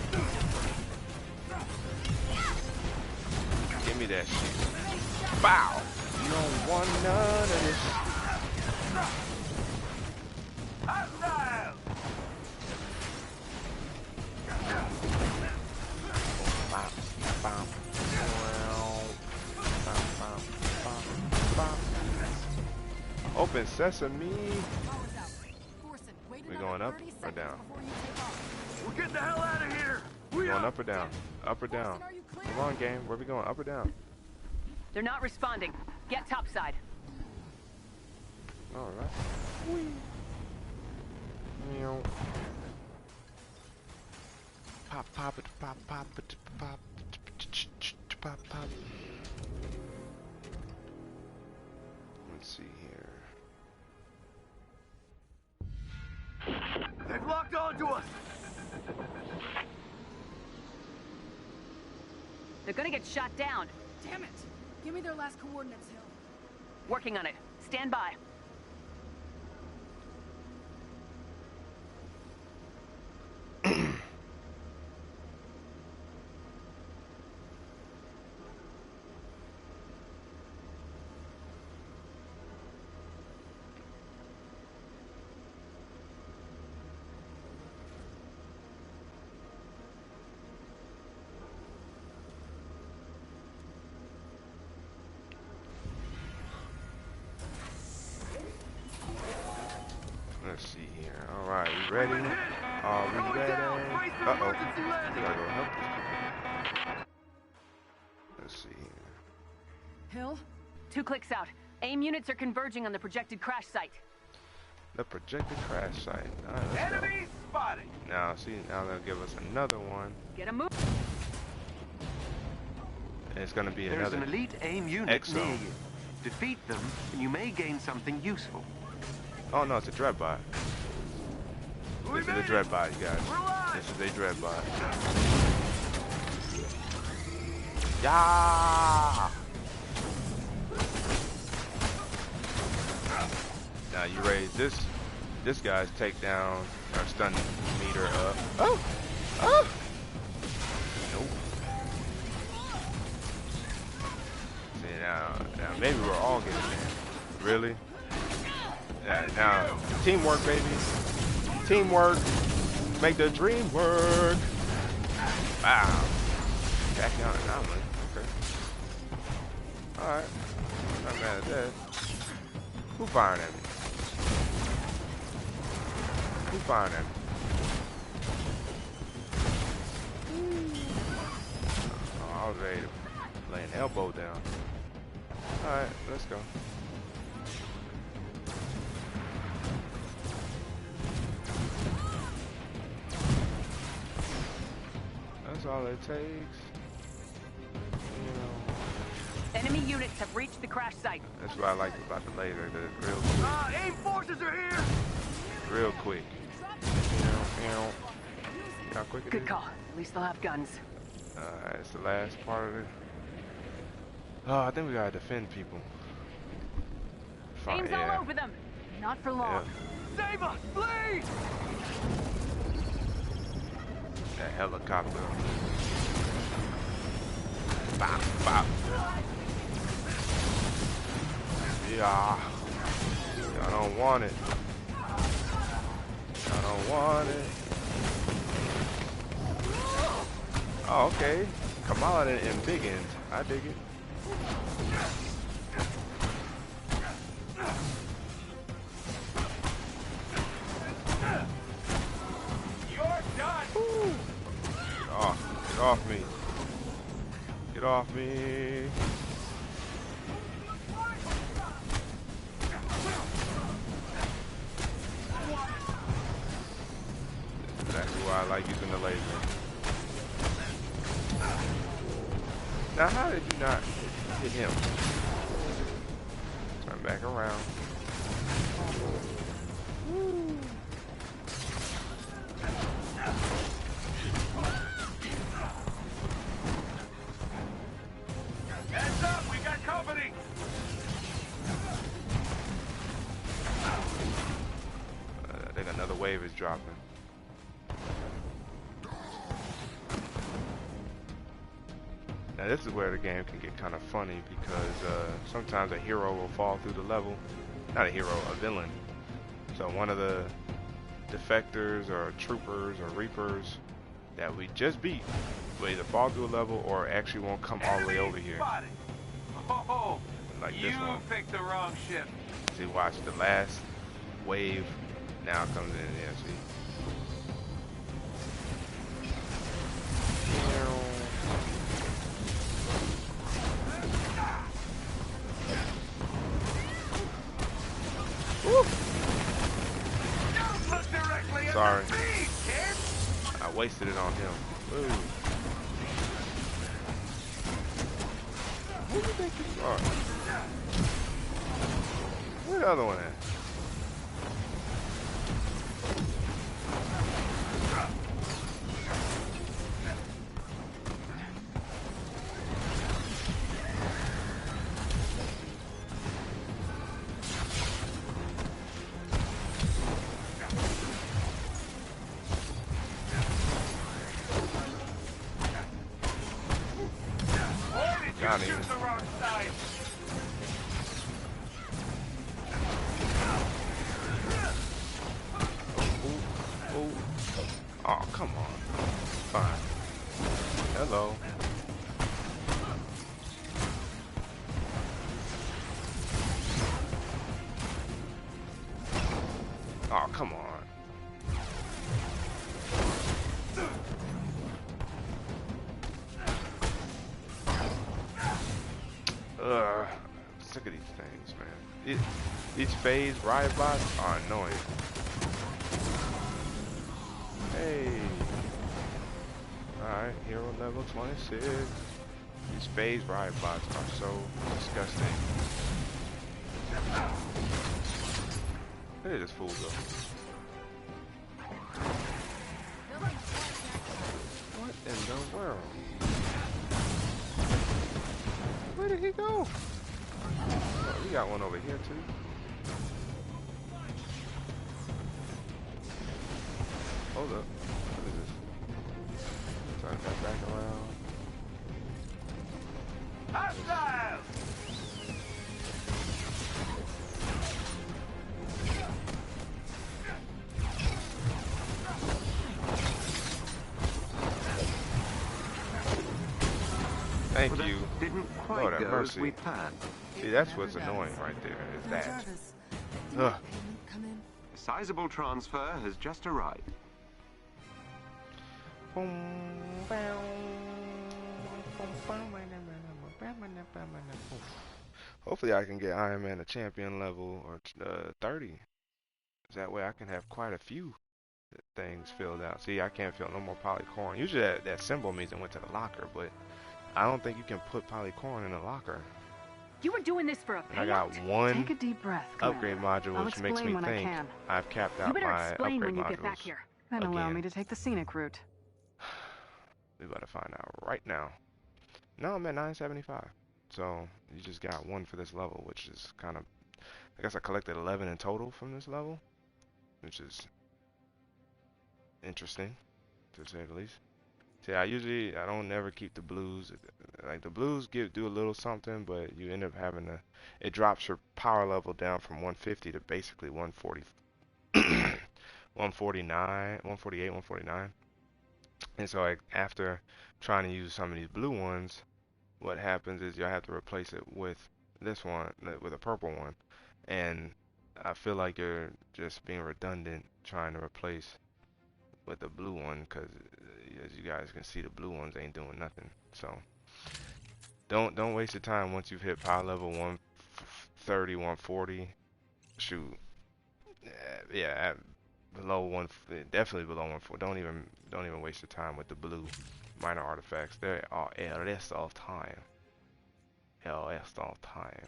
Give me that shit. Bow. You don't want none of this. Hostile! Bam, bam. Open sesame. Power's out. Forsen, wait We another going up 30 or seconds down? before you take off. We're getting the hell out of here. Going up or down? Up or down? Forsen, are you clear? Come on, game. Where we going? Up or down? They're not responding. Get topside. All right. Meow. Pop, pop it, pop, pop it, pop. Pop, pop. Let's see here. They've locked onto us. They're gonna get shot down. Damn it! Give me their last coordinates, Hill. Working on it. Stand by. Let's see here. Alright, we ready? Are we ready? Uh-oh. We gotta go help these people. Let's see here. Hill? 2 clicks out. AIM units are converging on the projected crash site. The projected crash site. Alright, let's go. Enemy spotted. Now, see, now they'll give us another one. Get a move. And it's gonna be There's another an elite AIM unit exo. near you. Defeat them, and you may gain something useful. Oh no, it's a dreadbot. This is a dreadbot, you guys. This is a dreadbot. Yeah. Now you raise this guy's takedown or stun meter up. Oh! Oh! Nope. See now maybe we're all getting there. Really? Yeah, now teamwork, baby. Teamwork. Make the dream work. Wow. Back down anomaly. Okay. Alright. Not mad at that. Who firing at me? Who firing at me? Oh, I was ready to lay an elbow down. Alright, let's go. That's all it takes. You know. Enemy units have reached the crash site. That's what I like about the laser. That it's real quick. AIM forces are here. Real quick. You know how quick it is? Good call. At least they'll have guns. It's the last part of it. Oh, I think we gotta defend people. Fine, AIM's yeah. all over them. Not for long. Yeah. Save us, please. That helicopter. Bop, bop. Yeah. I don't want it. I don't want it. Oh, okay. Kamala and big ends. I dig it. You're done. Woo. Get off me. Get off me. Exactly why I like using the laser. Now, how did you not hit him? Turn back around. Woo. Heads up, we got company. I think another wave is dropping. Now this is where the game can get kind of funny because sometimes a hero will fall through the level. Not a hero, a villain. So one of the defectors or troopers or reapers that we just beat will either fall through a level or actually won't come all the way over here. Spotted. Oh, Like you this one. picked the wrong ship. See, watch the last wave now comes in. Yeah, see. Woo. Don't look directly at Sorry. the feed, kid. I wasted it on him. Ooh. think you are? Where the other one at? Not even. The wrong side. Oh, oh, come on. Fine. Hello. Oh, come on. Ugh. I'm sick of these things, man. These phase riot bots are annoying. Hey. Alright, hero level 26. These phase riot bots are so disgusting. Look at this fool go. What in the world? Where did he go? Oh, we got one over here too. Hold up. What is this? Turn that back around. Hostile! Thank Well, that you. didn't quite Lord have go as mercy. we planned. See, that's what's annoying right there, is that. Jarvis, did Ugh. my payment come in? A sizable transfer has just arrived. Hopefully I can get Iron Man to champion level or 30. That way I can have quite a few things filled out. See, I can't fill no more polycorn. Usually that symbol means it went to the locker, but I don't think you can put polycorn in a locker. You were doing this for a And I payout? got one Take a deep breath, upgrade Commander. module, I'll which makes explain me when I think can. I've capped You out better my explain upgrade when you modules. get back here. Then allow Again. me to take the scenic route. We about to find out right now. No, I'm at 975. So you just got one for this level, which is kind of, I guess I collected 11 in total from this level, which is interesting, to say the least. See, I don't never keep the blues. Like the blues do a little something, but you end up having to, it drops your power level down from 150 to basically 140, 149, 148, 149. And so like after trying to use some of these blue ones, what happens is you'll have to replace it with this one, with a purple one. And I feel like you're just being redundant trying to replace with the blue one, because as you guys can see, the blue ones ain't doing nothing. So don't waste your time once you've hit power level 130, 140. Shoot, yeah, below one, definitely below 140. Don't even waste your time with the blue minor artifacts. They are a rest of time. A rest of time.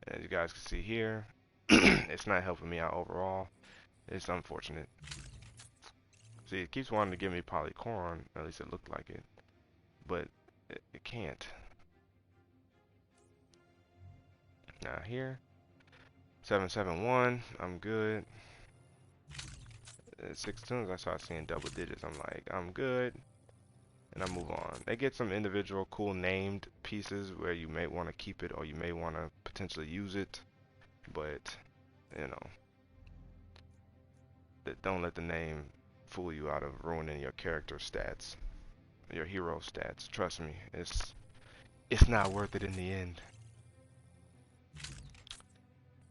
And as you guys can see here, it's not helping me out overall. It's unfortunate. See, it keeps wanting to give me polycorn, at least it looked like it, but it can't. Now here, 771, I'm good. At 6 tunes, I start seeing double digits. I'm like, I'm good, and I move on. They get some individual cool named pieces where you may want to keep it or you may want to potentially use it, but you know, don't let the name fool you out of ruining your character stats, your hero stats. Trust me, it's not worth it in the end.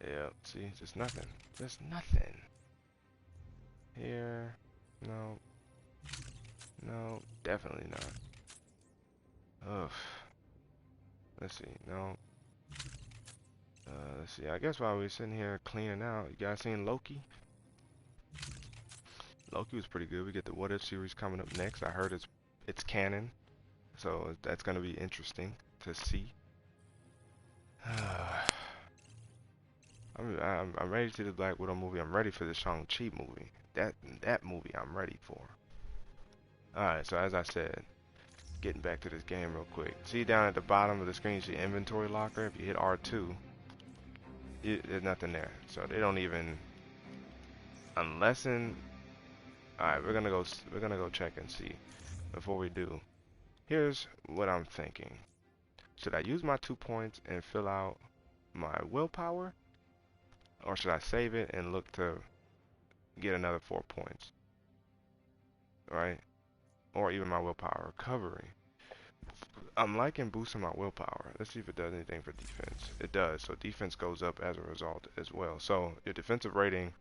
Yeah, see, just nothing. Just nothing. Here, no. No, definitely not. Ugh. Let's see, no. Let's see, I guess while we're sitting here cleaning out, you guys seen Loki? Loki was pretty good. We get the What If series coming up next. I heard it's canon, so that's gonna be interesting to see. I'm ready to see the Black Widow movie. I'm ready for the Shang-Chi movie. That movie I'm ready for. Alright, so as I said, getting back to this game real quick. See down at the bottom of the screen, you see inventory locker. If you hit R2, there's nothing there. So they don't even, unless in. Alright, we're gonna go check and see. Before we do, here's what I'm thinking. Should I use my 2 points and fill out my willpower, or should I save it and look to get another 4 points, right? Or even my willpower recovery. I'm liking boosting my willpower. Let's see if it does anything for defense. It does. So defense goes up as a result as well. So your defensive rating,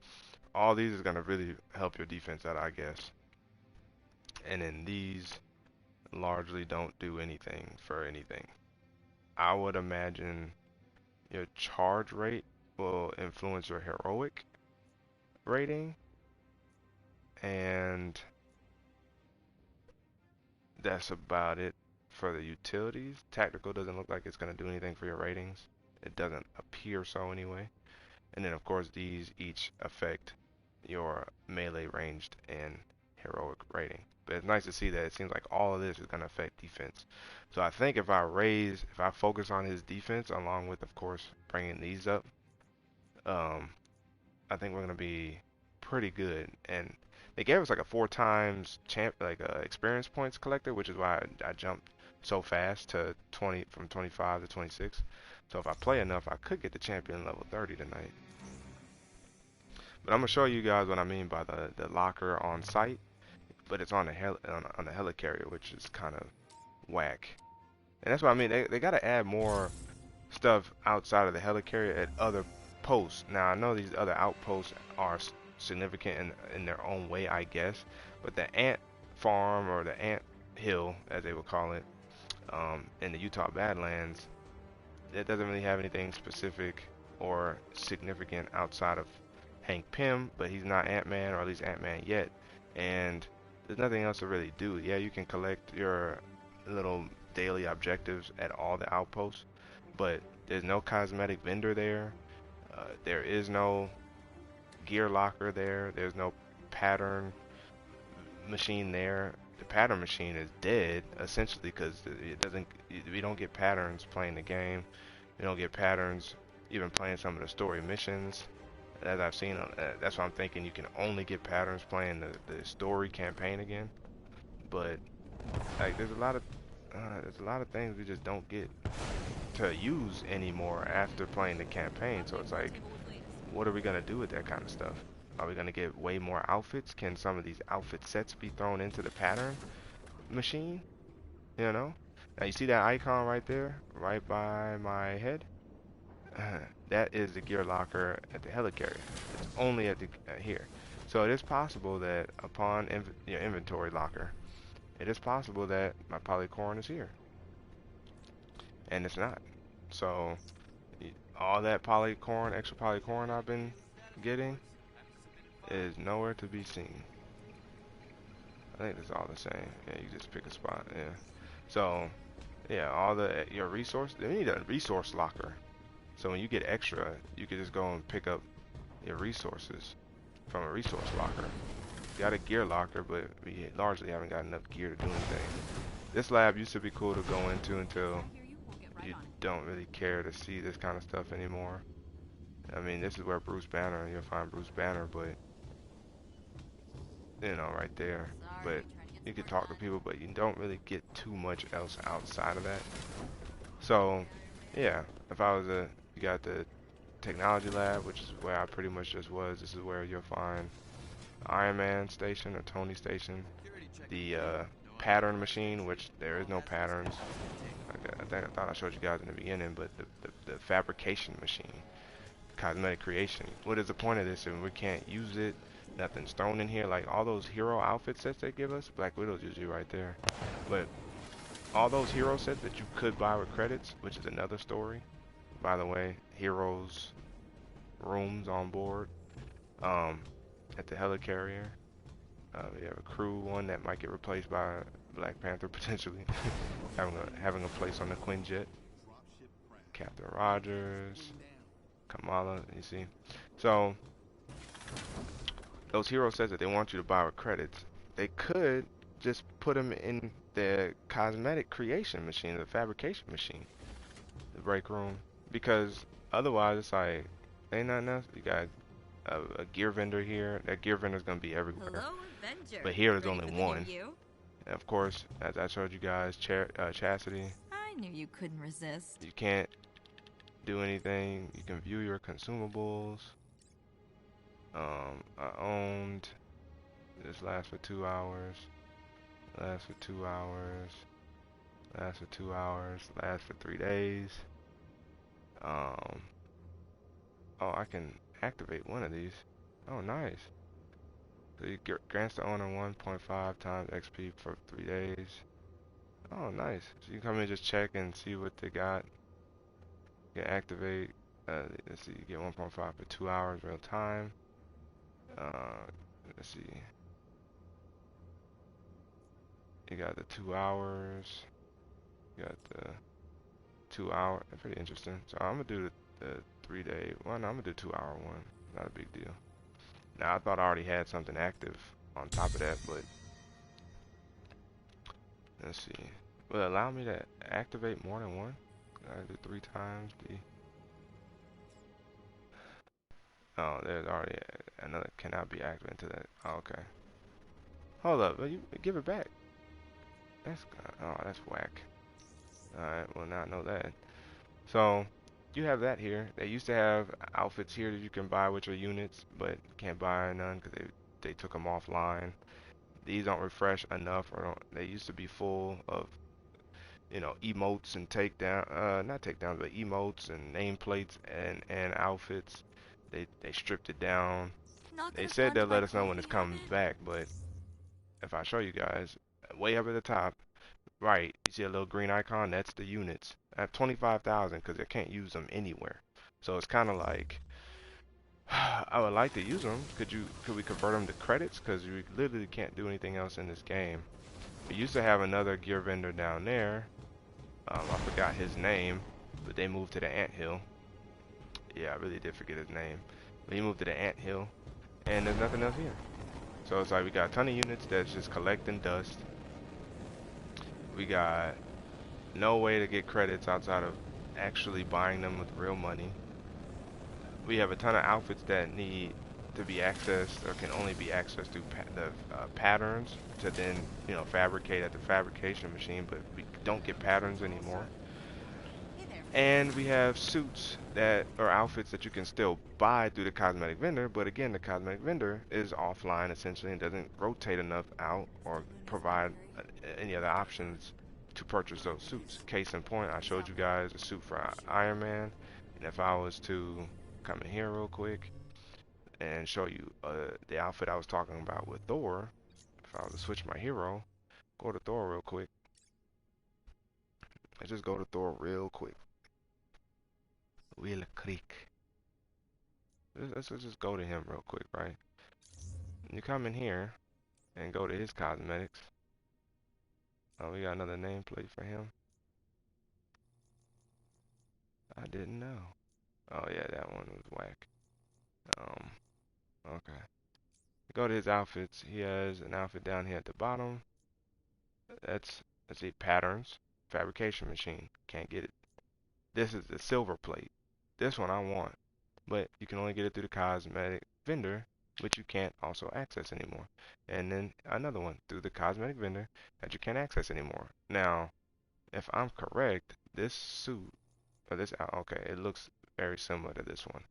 all these is gonna really help your defense out, I guess. And then these largely don't do anything for anything. I would imagine your charge rate will influence your heroic rating, and that's about it for the utilities. Tactical doesn't look like it's going to do anything for your ratings. It doesn't appear so anyway. And then of course these each affect your melee, ranged, and heroic rating. But it's nice to see that it seems like all of this is going to affect defense. So I think if I focus on his defense along with, of course, bringing these up, I think we're going to be pretty good. And they gave us like a 4 times experience points collector, which is why I jumped so fast to 20 from 25 to 26. So if I play enough, I could get the champion level 30 tonight. But I'm gonna show you guys what I mean by the locker on site, but it's on the helicarrier, which is kind of whack. And that's what I mean. They gotta add more stuff outside of the helicarrier at other posts. Now I know these other outposts are significant in their own way, I guess, but the ant farm, or the ant hill as they would call it, in the Utah Badlands, it doesn't really have anything specific or significant outside of Hank Pym, but he's not Ant-Man, or at least Ant-Man yet, and there's nothing else to really do. Yeah, you can collect your little daily objectives at all the outposts, but there's no cosmetic vendor there. There is no gear locker there. There's no pattern machine there. The pattern machine is dead essentially because we don't get patterns playing the game. We don't get patterns even playing some of the story missions. As I've seen, that's why I'm thinking you can only get patterns playing the story campaign again. But like there's a lot of things we just don't get to use anymore after playing the campaign. So it's like, what are we gonna do with that kind of stuff? Are we gonna get way more outfits? Can some of these outfit sets be thrown into the pattern machine? You know? Now you see that icon right there, right by my head? That is the gear locker at the helicarrier. It's only at the here. So it is possible that upon your inventory locker, it is possible that my polycorn is here, and it's not. So all that polycorn, extra polycorn I've been getting is nowhere to be seen. I think it's all the same. Yeah, you just pick a spot. Yeah. So yeah, all your resource. They need a resource locker. So when you get extra, you can just go and pick up your resources from a resource locker. Got a gear locker, but we largely haven't got enough gear to do anything. This lab used to be cool to go into until you don't really care to see this kind of stuff anymore. I mean, this is where Bruce Banner, you'll find Bruce Banner, but you know, right there. But you can talk to people, but you don't really get too much else outside of that. So yeah, if I was you got the technology lab, which is where I pretty much just was. This is where you'll find Iron Man station or Tony station, the pattern machine, which there is no patterns. I thought I showed you guys in the beginning, but the fabrication machine, cosmetic creation. What is the point of this if we can't use it? Nothing's thrown in here. Like all those hero outfit sets they give us, Black Widow's usually right there, but all those hero sets that you could buy with credits, which is another story, by the way. Heroes rooms on board at the helicarrier. We have a crew one that might get replaced by Black Panther potentially, having a place on the Quinjet. Captain Rogers. Kamala, you see. So those heroes says that they want you to buy with credits. They could just put them in the cosmetic creation machine, the fabrication machine, the break room, because otherwise it's like ain't nothing else. You got a gear vendor here. That gear vendor is gonna be everywhere. Hello, Avenger. But here there's Ready only for the new one. you? And of course, as I showed you guys, Chastity, I knew you couldn't resist. you can't do anything. You can view your consumables. I owned. This lasts for 2 hours. Lasts for 2 hours. Lasts for 2 hours. Lasts for 3 days. Oh, I can activate one of these. Oh, nice. So you grants the owner 1.5 times XP for 3 days. Oh, nice. So you can come in and just check and see what they got. You can activate. Let's see. You get 1.5 for 2 hours real time. Let's see. You got the 2 hours. You got the 2 hour. That's pretty interesting. So I'm gonna do the 3 day one. I'm gonna do 2 hour one. Not a big deal. Now I thought I already had something active on top of that, but let's see. Will it allow me to activate more than one? I do 3 times the. Oh, there's already another cannot be activated to that. Oh, okay. Hold up, you give it back. That's that's whack. Alright, well now I know that. So you have that here. They used to have outfits here that you can buy with your units, but can't buy none because they took them offline. These don't refresh enough, or don't. They used to be full of, you know, emotes and takedown, not takedowns, but emotes and nameplates and outfits. They stripped it down. Not They gonna said fund they'll my let us know when coffee it comes habit? back, but if I show you guys, way up at the top, right, you see a little green icon? That's the units. I have 25,000 because I can't use them anywhere. So it's kind of like, I would like to use them. Could we convert them to credits? Because you literally can't do anything else in this game. We used to have another gear vendor down there. I forgot his name, but they moved to the anthill. Yeah, I really did forget his name. But he moved to the anthill, and there's nothing else here. So it's like we got a ton of units that's just collecting dust. We got no way to get credits outside of actually buying them with real money. We have a ton of outfits that need to be accessed or can only be accessed through the patterns to then, you know, fabricate at the fabrication machine, but we don't get patterns anymore. Hey there. And we have suits that are outfits that you can still buy through the cosmetic vendor, but again, the cosmetic vendor is offline essentially and doesn't rotate enough out or provide any other options to purchase those suits. Case in point, I showed you guys a suit for Iron Man, and if I was to come in here real quick and show you the outfit I was talking about with Thor, if I was to switch my hero, go to Thor real quick. Let's just go to Thor real quick. Real quick. Let's just go to him real quick, right? You come in here and go to his cosmetics. Oh, we got another nameplate for him. I didn't know. Oh yeah, that one was whack. Okay. Go to his outfits. He has an outfit down here at the bottom. Let's see, patterns, fabrication machine. Can't get it. This is the silver plate. This one I want, but you can only get it through the cosmetic vendor, which you can't also access anymore. And then another one through the cosmetic vendor that you can't access anymore. Now, if I'm correct, this suit, or this, okay, it looks very similar to this one.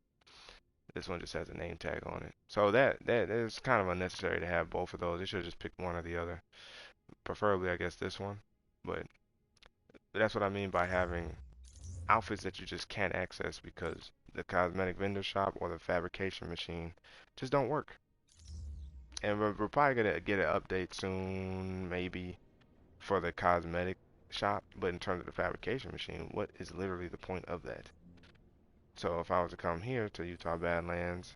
This one just has a name tag on it. So that is kind of unnecessary to have both of those. They should have just picked one or the other. Preferably, I guess, this one. But that's what I mean by having outfits that you just can't access because the cosmetic vendor shop or the fabrication machine just don't work. And we're probably gonna get an update soon, maybe, for the cosmetic shop. But in terms of the fabrication machine, what is literally the point of that? So if I was to come here to Utah Badlands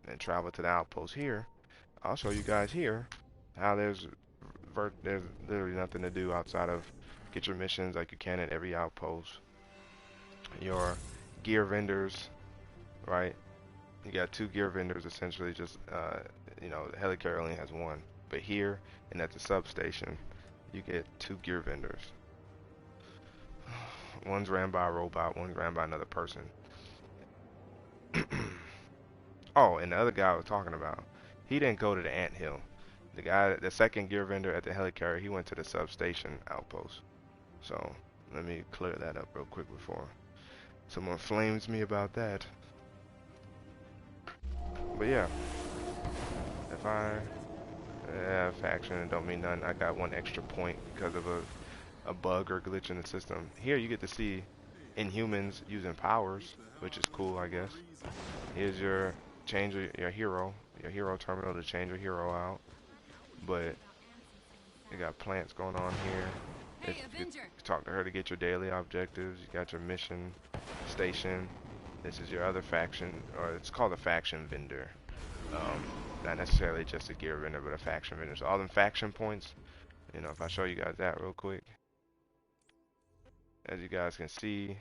and travel to the outpost here, I'll show you guys here how there's literally nothing to do outside of get your missions like you can at every outpost. Your gear vendors right? You got 2 gear vendors essentially. Just you know, the helicarrier only has 1, but here and at the substation, you get 2 gear vendors. One's ran by a robot, one's ran by another person. Oh, and the other guy I was talking about, he didn't go to the anthill. The guy, the second gear vendor at the helicarrier, he went to the substation outpost. So let me clear that up real quick before someone flames me about that. But yeah, if I faction, it don't mean nothing. I got 1 extra point because of a bug or glitch in the system. Here you get to see Inhumans using powers, which is cool, I guess. Here's your change your hero terminal to change your hero out. But you got plants going on here. Hey, Avenger! You talk to her to get your daily objectives. You got your mission station. This is your other faction, or it's called a faction vendor. Not necessarily just a gear vendor, but a faction vendor. So all them faction points, you know, if I show you guys that real quick, as you guys can see,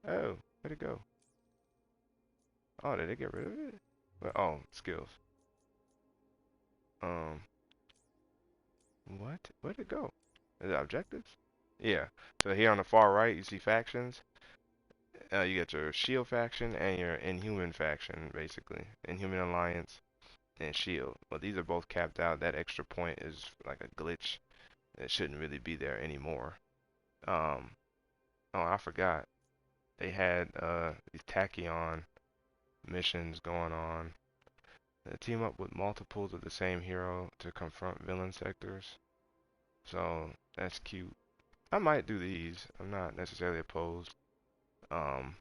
oh, where'd it go? Oh, did they get rid of it? Well, oh, skills. What? Where'd it go? Is it objectives? Yeah. So here on the far right, you see factions. You get your Shield faction and your Inhuman faction, basically. Inhuman Alliance and Shield. Well, these are both capped out. That extra point is like a glitch. It shouldn't really be there anymore. Oh, I forgot. They had these Tachyon missions going on. They team up with multiples of the same hero to confront villain sectors. So that's cute. I might do these. I'm not necessarily opposed. And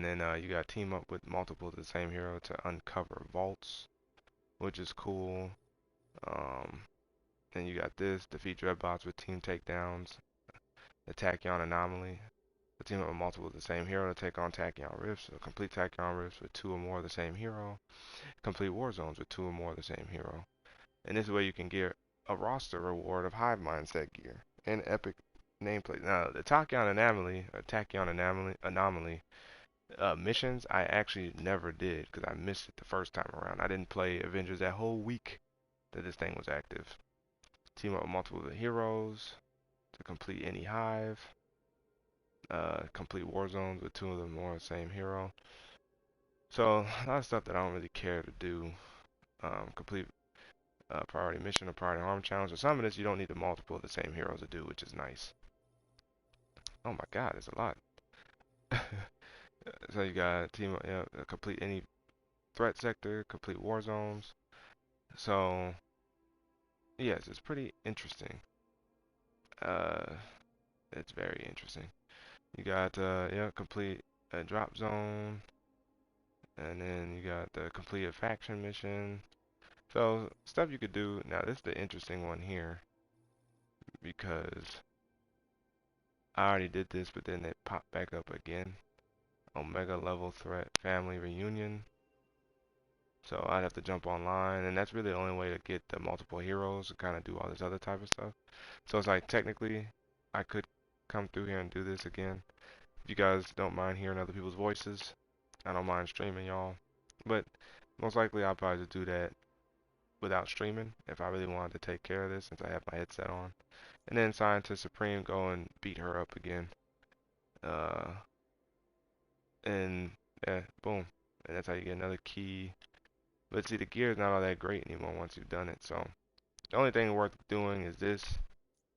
then you got team up with multiple of the same hero to uncover vaults, which is cool. Then you got this, defeat dreadbots with team takedowns, the Tachyon anomaly. The team up with multiple of the same hero to take on Tachyon rifts. So complete Tachyon rifts with 2 or more of the same hero. Complete war zones with 2 or more of the same hero. And this is where you can get a roster reward of hive mindset gear and epic nameplate. Now the Tachyon anomaly missions I actually never did because I missed it the first time around. I didn't play Avengers that whole week that this thing was active. Team up with multiple of the heroes to complete any hive. Complete war zones with 2 of them or the same hero. So a lot of stuff that I don't really care to do. Complete priority mission or priority harm challenge. So some of this you don't need the multiple of the same heroes to do, which is nice. Oh my god, it's a lot. So you got team up, complete any threat sector, complete war zones. So yes, it's pretty interesting. It's very interesting. You got complete a drop zone, and then you got the complete a faction mission. So stuff you could do. Now this is the interesting one here because I already did this, but then it popped back up again. Omega level threat family reunion. So I'd have to jump online, and that's really the only way to get the multiple heroes to kind of do all this other type of stuff. So it's like technically I could come through here and do this again. If you guys don't mind hearing other people's voices, I don't mind streaming y'all. But most likely I'll probably just do that without streaming if I really wanted to take care of this since I have my headset on. And then Scientist Supreme, go and beat her up again. And yeah, boom. And that's how you get another key. But see, the gear is not all that great anymore once you've done it. So the only thing worth doing is this,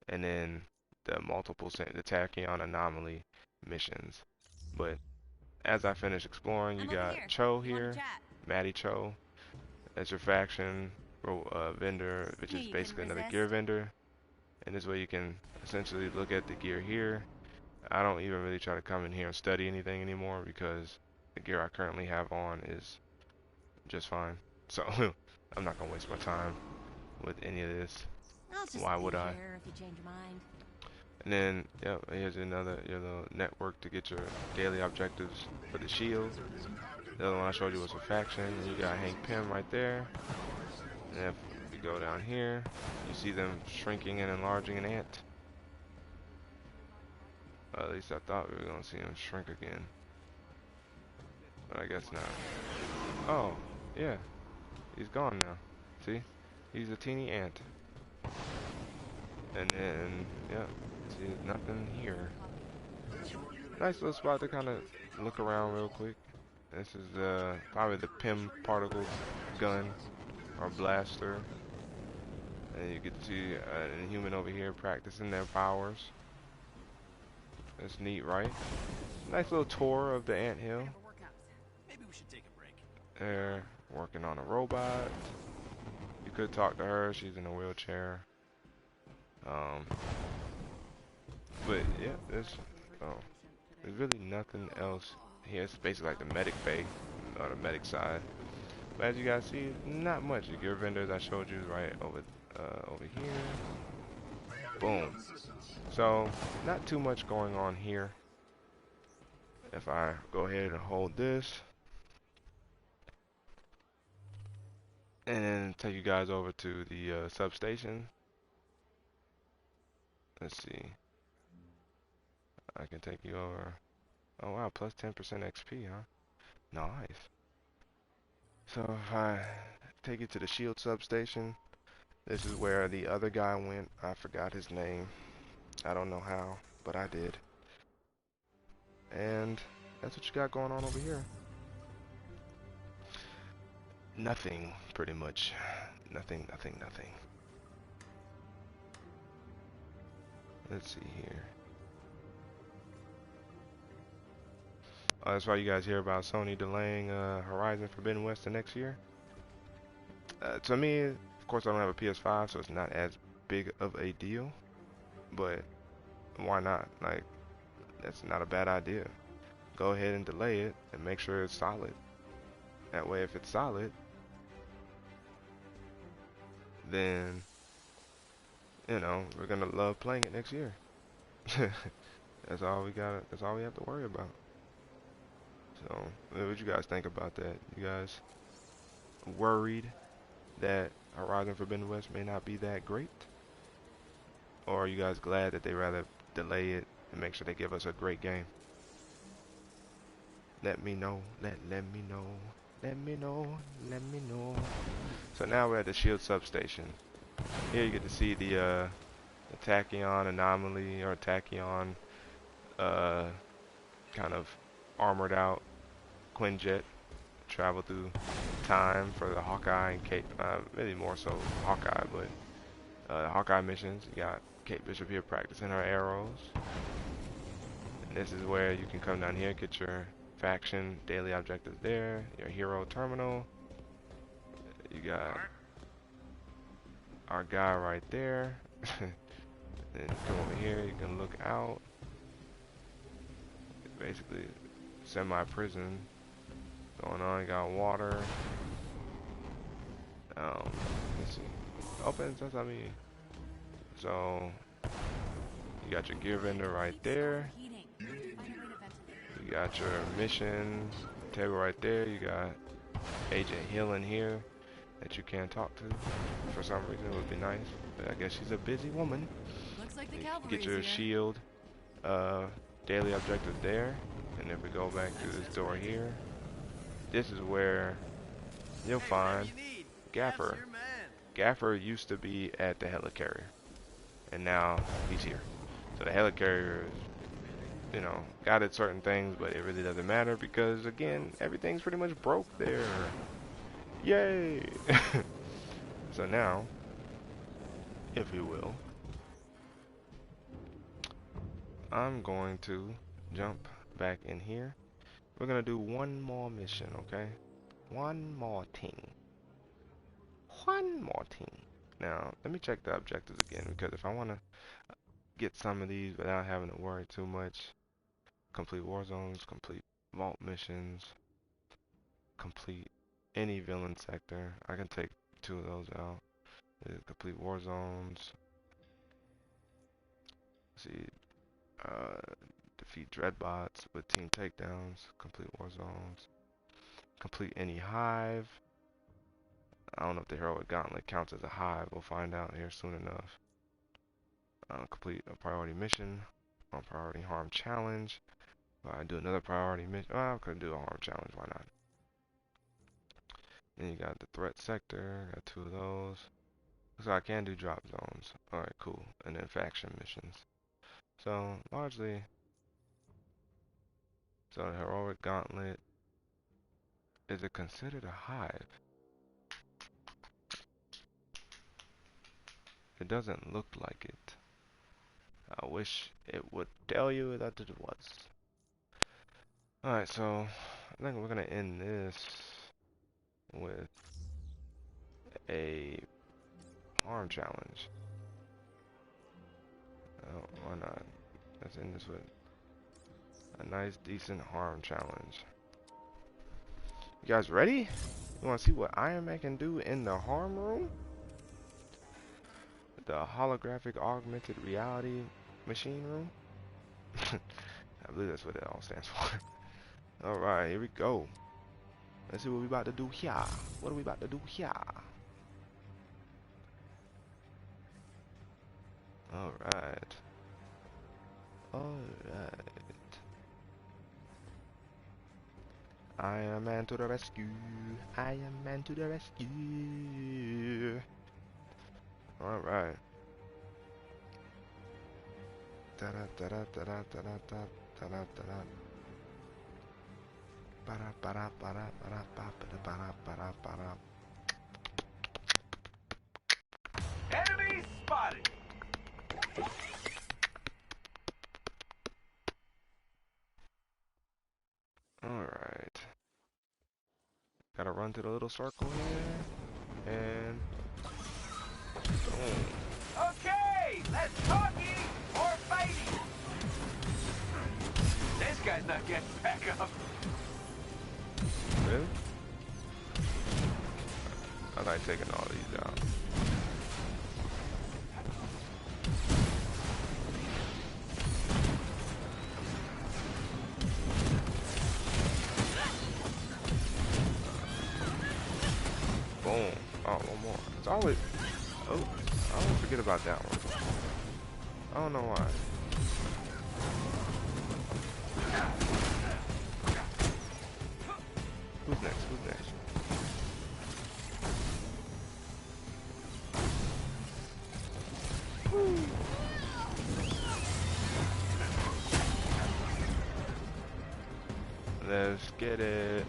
and then the the Tachyon anomaly missions. But as I finish exploring, you got Cho here, Maddie Cho. That's your faction vendor, which is basically another gear vendor. And this way you can essentially look at the gear here. I don't even really try to come in here and study anything anymore because the gear I currently have on is just fine. So I'm not gonna waste my time with any of this. Why would I? If you change your mind. And then, here's another your little network to get your daily objectives for the shield. The other one I showed you was a faction. And you got Hank Pym right there. And if we go down here, you see them shrinking and enlarging an ant. At least I thought we were gonna see them shrink again. But I guess not. Oh, yeah. He's gone now. See? He's a teeny ant. And then, yeah. See, there's nothing here. Nice little spot to kind of look around real quick. This is probably the PIM particles gun or blaster. And you get to see an human over here practicing their powers. That's neat, right? Nice little tour of the anthill. Maybe we should take a break. They're working on a robot. You could talk to her. She's in a wheelchair. But yeah, there's really nothing else here. It's basically like the medic bay, or the medic side. But as you guys see, not much. The gear vendors I showed you right over here. Boom. So not too much going on here. If I go ahead and hold this, and then take you guys over to the substation. Let's see. I can take you over. Oh wow, plus 10% XP, huh? Nice. So if I take you to the shield substation, this is where the other guy went. I forgot his name. I don't know how, but I did. And that's what you got going on over here. Nothing, pretty much. Nothing. Let's see here. Oh, that's why you guys hear about Sony delaying Horizon Forbidden West to next year. To me, of course, I don't have a PS5, so it's not as big of a deal. But why not? Like, that's not a bad idea. Go ahead and delay it and make sure it's solid. That way, if it's solid, then, you know, we're gonna love playing it next year. That's all we got. That's all we have to worry about. So, what you guys think about that? You guys worried that Horizon Forbidden West may not be that great? Or are you guys glad that they rather delay it and make sure they give us a great game? Let me know. Let me know. Let me know. Let me know. So now we're at the shield substation. Here you get to see the tachyon anomaly, or tachyon kind of armored out Quinjet travel through time for the Hawkeye and Kate, maybe more so Hawkeye, but the Hawkeye missions. You got Kate Bishop here practicing her arrows. And this is where you can come down here, get your faction daily objectives there, your hero terminal. You got our guy right there. Then come over here, you can look out. Basically, semi-prison going on. You got water. Let's see. Opens, that's what I mean. So, you got your gear vendor right there. You got your mission table right there. You got Agent Hill in here that you can talk to. For some reason, it would be nice. But I guess she's a busy woman. Looks like the You cavalry's get your here. shield daily objective there. And if we go back to this door here, this is where you'll find Gaffer. Gaffer used to be at the helicarrier, and now he's here. So the helicarrier is, you know, got its certain things, but it really doesn't matter because, again, everything's pretty much broke there. Yay! So now, if you will, I'm going to jump back in here. We're gonna do one more mission, okay? One more thing. One more thing. Now, let me check the objectives again, because if I want to get some of these without having to worry too much, complete war zones, complete vault missions, complete any villain sector. I can take 2 of those out. Complete war zones. Let's see, defeat dreadbots with team takedowns. Complete war zones. Complete any hive. I don't know if the heroic gauntlet counts as a hive. We'll find out here soon enough. Complete a priority mission on priority harm challenge. I do another priority mission. Oh, I could do a harm challenge. Why not? Then you got the threat sector. Got 2 of those. So I can do drop zones. Alright, cool. And then faction missions. So, largely, so the heroic gauntlet. Is it considered a hive? It doesn't look like it. I wish it would tell you that it was. Alright, so I think we're gonna end this with a harm challenge. Oh, why not? Let's end this with a nice, decent harm challenge. You guys ready? You wanna see what Iron Man can do in the harm room? The holographic augmented reality machine room? I believe that's what it all stands for. Alright, here we go. Let's see what we about to do here. What are we about to do here? Alright. Alright. Iron Man to the rescue. Iron Man to the rescue. Alright. Enemy spotted! Alright. Gotta run to the little circle here. And boom. Okay, let's talking or fighting! This guy's not getting back up. Really? I like taking all these out. Boom. Oh, one more. It's always... Oh, I always forget about that one. I don't know why. Who's next? Who's next? Let's get it.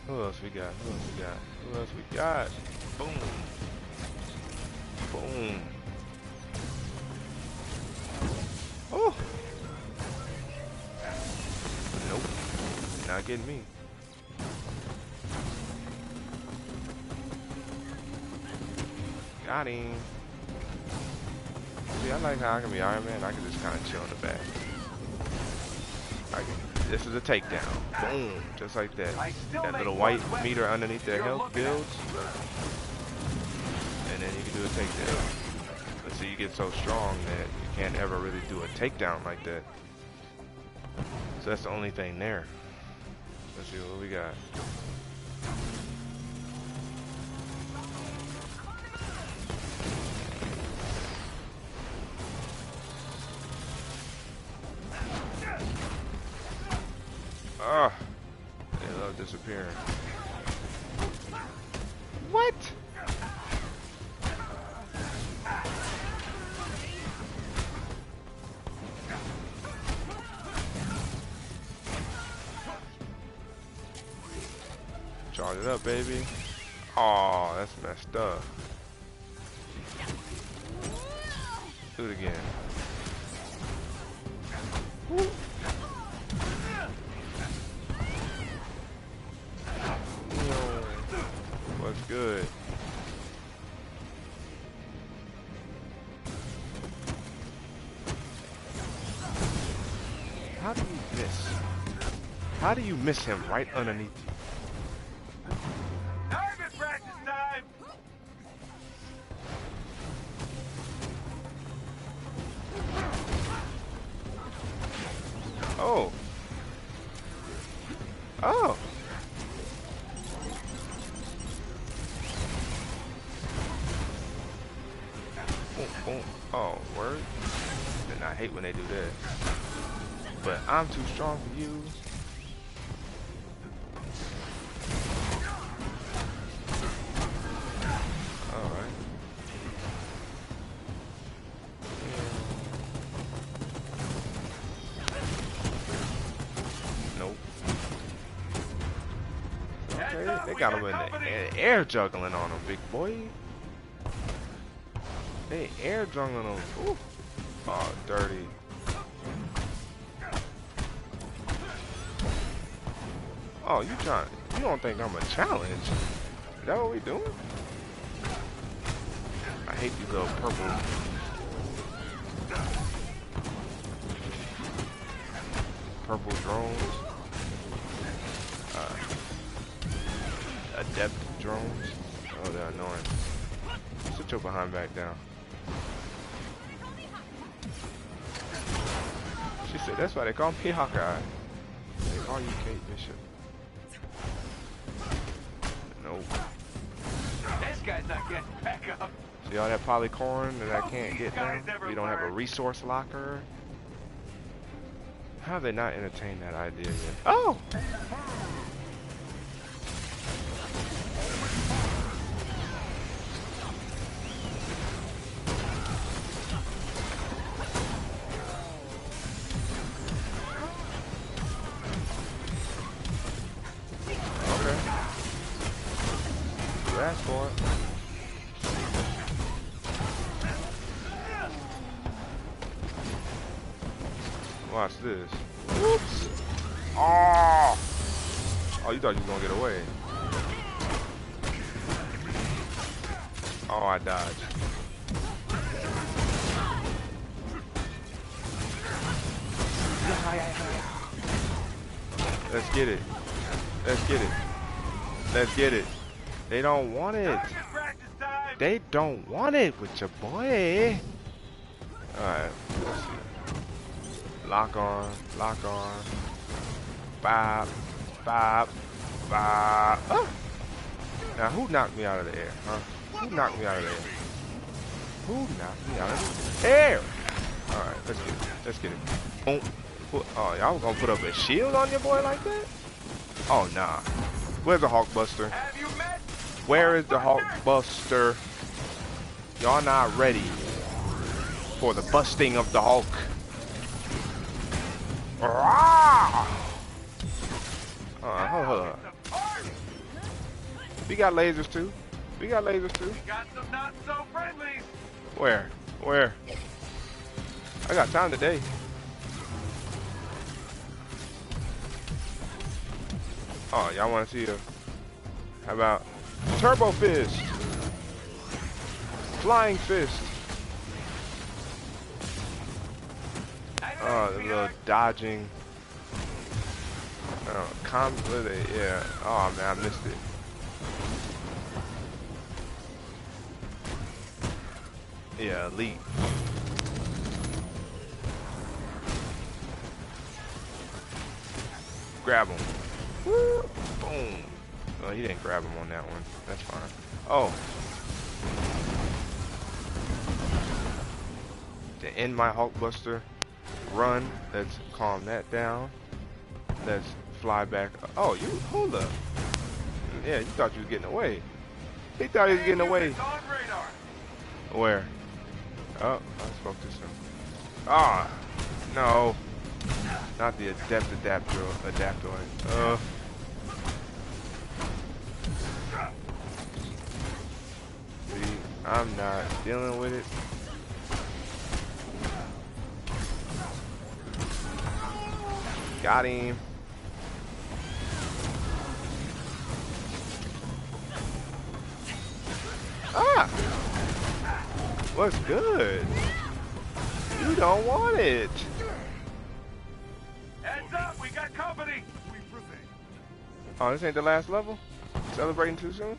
Who else we got? Who else we got? Who else we got? Boom. Boom. Oh. Nope. Not getting me. Got him. See, I like how I can be Iron Man. I can just kind of chill in the back. This is a takedown. Boom. Just like that. That little white meter underneath their health builds. And then you can do a takedown. But see, you get so strong that you can't ever really do a takedown like that. So that's the only thing there. Let's see what we got. Ah, they love disappearing. What? Charge it up, baby. Aw, that's messed up. Do it again. Woo. What's good? How do you miss? How do you miss him right underneath you? Target practice time! Oh. Oh. Oh, word? And I hate when they do that. but I'm too strong for you. Alright. Nope. Okay, they got him in the air juggling on him, big boy. They air juggling him. Ooh. Oh, dirty. Oh, you don't think I'm a challenge? Is that what we doing? I hate these little purple. Purple drones. Adept drones. Oh, they're annoying. Sit your behind back down. She said that's why they call me Hawkeye. They call you Kate Bishop. Nope. This guy's not getting back up. See all that polycorn that I can't get now? We don't have a resource locker. How have they not entertained that idea yet? Oh! Okay. You asked for it. Watch this. Whoops! Oh! Oh, you thought you was gonna get away. Oh, I dodged. Let's get it. Let's get it. Let's get it. They don't want it. They don't want it with your boy. Alright, let's see. Lock on, lock on. Bop, bop, bop. Ah. Now, who knocked me out of the air, huh? Who knocked me out of the air? Who knocked me out of the air? Alright, let's get it. Let's get it. Boom. Oh, y'all gonna put up a shield on your boy like that? Oh, nah. Where's the Hulk Buster? Where is the Hulk Buster? Y'all not ready for the busting of the Hulk. Hold on. We got lasers too. We got lasers too. Got some not so friendlies. Where? Where? I got time today. Oh, y'all want to see a? How about Turbo Fist? Flying Fist. Oh, the little dodging. Yeah. Oh man, I missed it. Yeah, elite. Grab him. Woo! Boom. Oh, he didn't grab him on that one. That's fine. Oh. To end my Hulkbuster run, let's calm that down. Let's fly back. Oh, you hold up. Yeah, you thought you was getting away. He thought he was getting away. Where? Oh, I spoke to some. Ah, no. Not the adaptoid. See, I'm not dealing with it. Got him. Ah! What's good? You don't want it. Heads up, we got company. Oh, this ain't the last level? Celebrating too soon?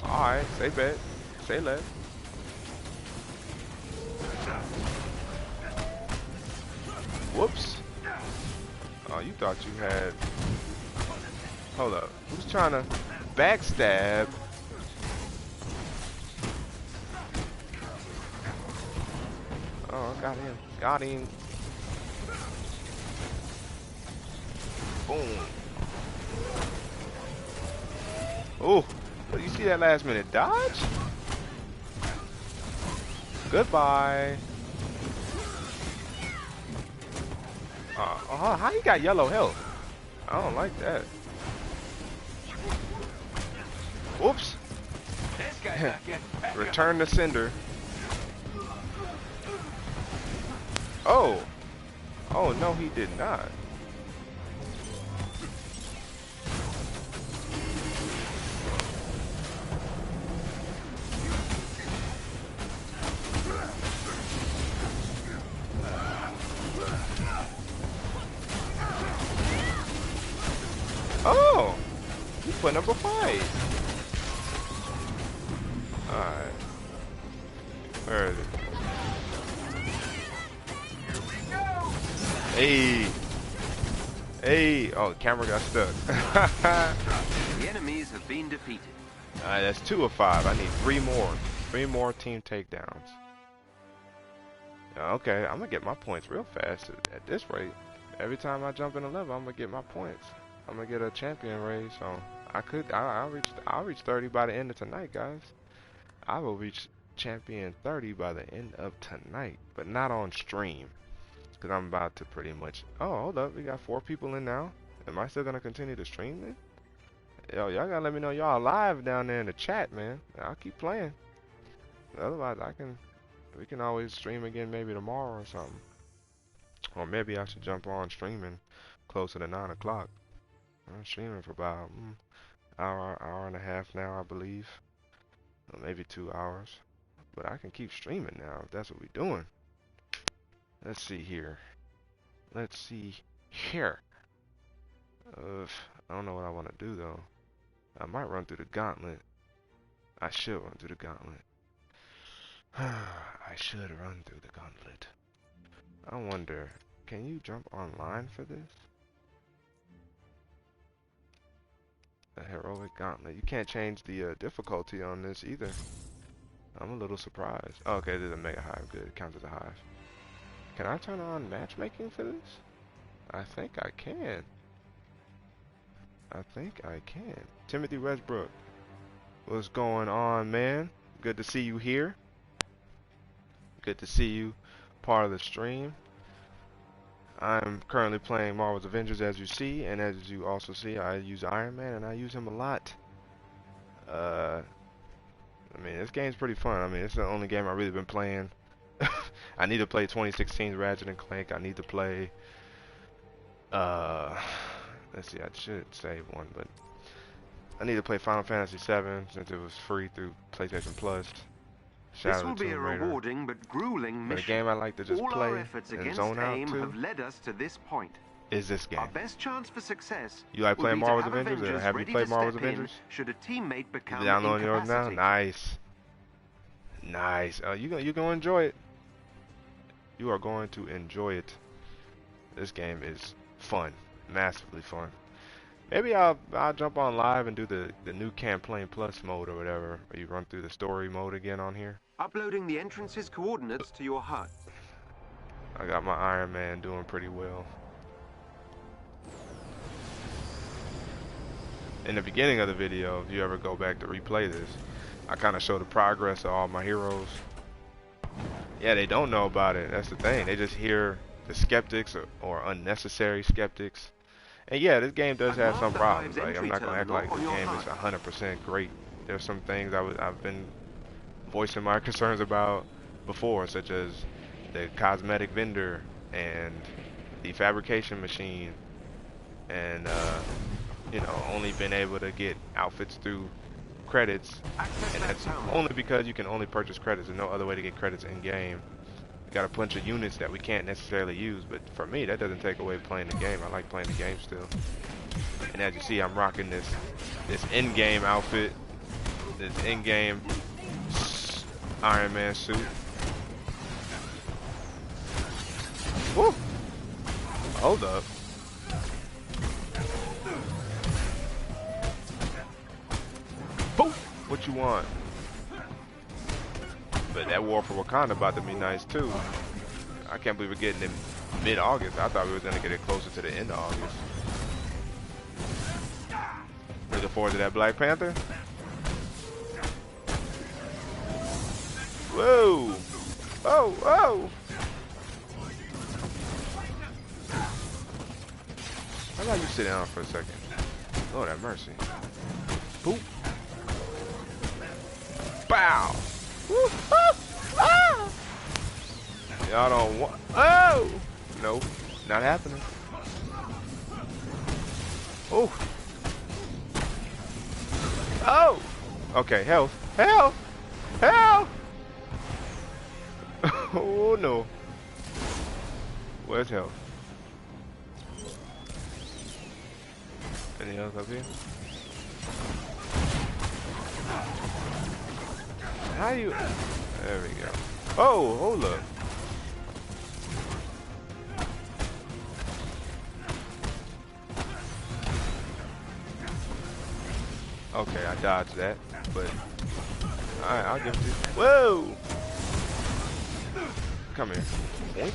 Alright, say bet. Say less. Whoops. Oh, you thought you had... Hold up. Who's trying to backstab? Oh, got him. Got him. Boom. Oh, you see that last minute dodge? Goodbye. How you got yellow health? I don't like that. Whoops. Return to sender. Oh. Oh, no, he did not. Oh, he's putting up a fight. Alright. Where is it? Hey. Hey. Oh, the camera got stuck. The enemies have been defeated. Alright, that's 2 of 5. I need 3 more. 3 more team takedowns. Okay, I'm gonna get my points real fast at this rate. Every time I jump in a level, I'm gonna get my points. I'm gonna get a champion raise, so I'll reach 30 by the end of tonight, guys. I will reach champion 30 by the end of tonight, but not on stream, because I'm about to pretty much. Oh, hold up, we got 4 people in now. Am I still gonna continue to stream then? Yo, y'all gotta let me know y'all live down there in the chat, man. I'll keep playing. Otherwise, we can always stream again maybe tomorrow or something. Or maybe I should jump on streaming closer to 9 o'clock. I'm streaming for about hour and a half now, I believe. Or maybe 2 hours. But I can keep streaming now if that's what we're doing. Let's see here. Let's see here. I don't know what I want to do though. I might run through the gauntlet. I should run through the gauntlet. I should run through the gauntlet. I wonder, can you jump online for this? A heroic gauntlet. You can't change the difficulty on this either. I'm a little surprised. Oh, okay, there's a mega hive. Good, it counts as a hive. Can I turn on matchmaking for this? I think I can. I think I can. Timothy Westbrook, what's going on, man? Good to see you here. Good to see you part of the stream. I'm currently playing Marvel's Avengers, as you see, and as you also see, I use Iron Man, and I use him a lot. I mean, this game's pretty fun. I mean, it's the only game I've really been playing. I need to play 2016's Ratchet and Clank. I need to play, let's see, I should save one, but I need to play Final Fantasy VII since it was free through PlayStation Plus. This will be a rewarding but grueling mission. But a game I like to just play our efforts and against zone out AIM to have led us to this point. Is this game. Our best chance for success. You like playing Marvel's Avengers, or have you played Marvel's Avengers? Should a teammate become downloading yours now? Nice. Nice. You're gonna enjoy it. You are going to enjoy it. This game is fun, massively fun. Maybe I'll jump on live and do the new Campaign Plus mode or whatever, where you run through the story mode again on here. Uploading the entrance's coordinates to your HUD. I got my Iron Man doing pretty well. In the beginning of the video, if you ever go back to replay this, I kind of show the progress of all my heroes. Yeah, they don't know about it. That's the thing. They just hear the skeptics or unnecessary skeptics. And yeah, this game does have some problems. Like, I'm not gonna act like this game is 100% great. There's some things I've been voicing my concerns about before, such as the cosmetic vendor and the fabrication machine, and you know, only been able to get outfits through credits, and that's only because you can only purchase credits. There's no other way to get credits in game. We got a bunch of units that we can't necessarily use, but for me, that doesn't take away playing the game. I like playing the game still. And as you see, I'm rocking this in-game outfit, this in-game Iron Man suit. Woo! Hold up. Boom! What you want? But that War for Wakanda about to be nice too. I can't believe we're getting it mid-August. I thought we were gonna get it closer to the end of August. Looking forward to that Black Panther. Whoa! Oh, oh! How about you sit down for a second? Lord have mercy. Boop. Bow! Woo! Ah! Ah! Y'all don't want. Oh! Nope. Not happening. Oh! Oh! Okay, health. Health! Health! Oh no. Where's health? Anything else up here? How you? There we go. Oh, hold up. Okay, I dodged that, but alright, I'll give it to you. Whoa! Come here. Boink.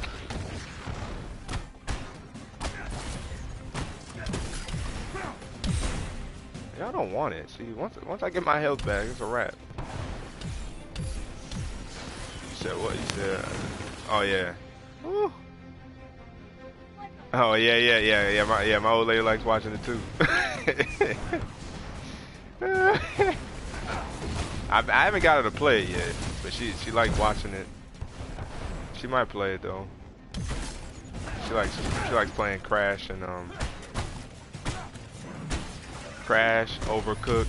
Y'all don't want it. See, once I get my health back, it's a wrap. You said what? You said, oh yeah. Woo. Oh yeah. My old lady likes watching it too. I haven't got her to play it yet, but she likes watching it. She might play it though. She likes playing Crash and Crash, Overcooked.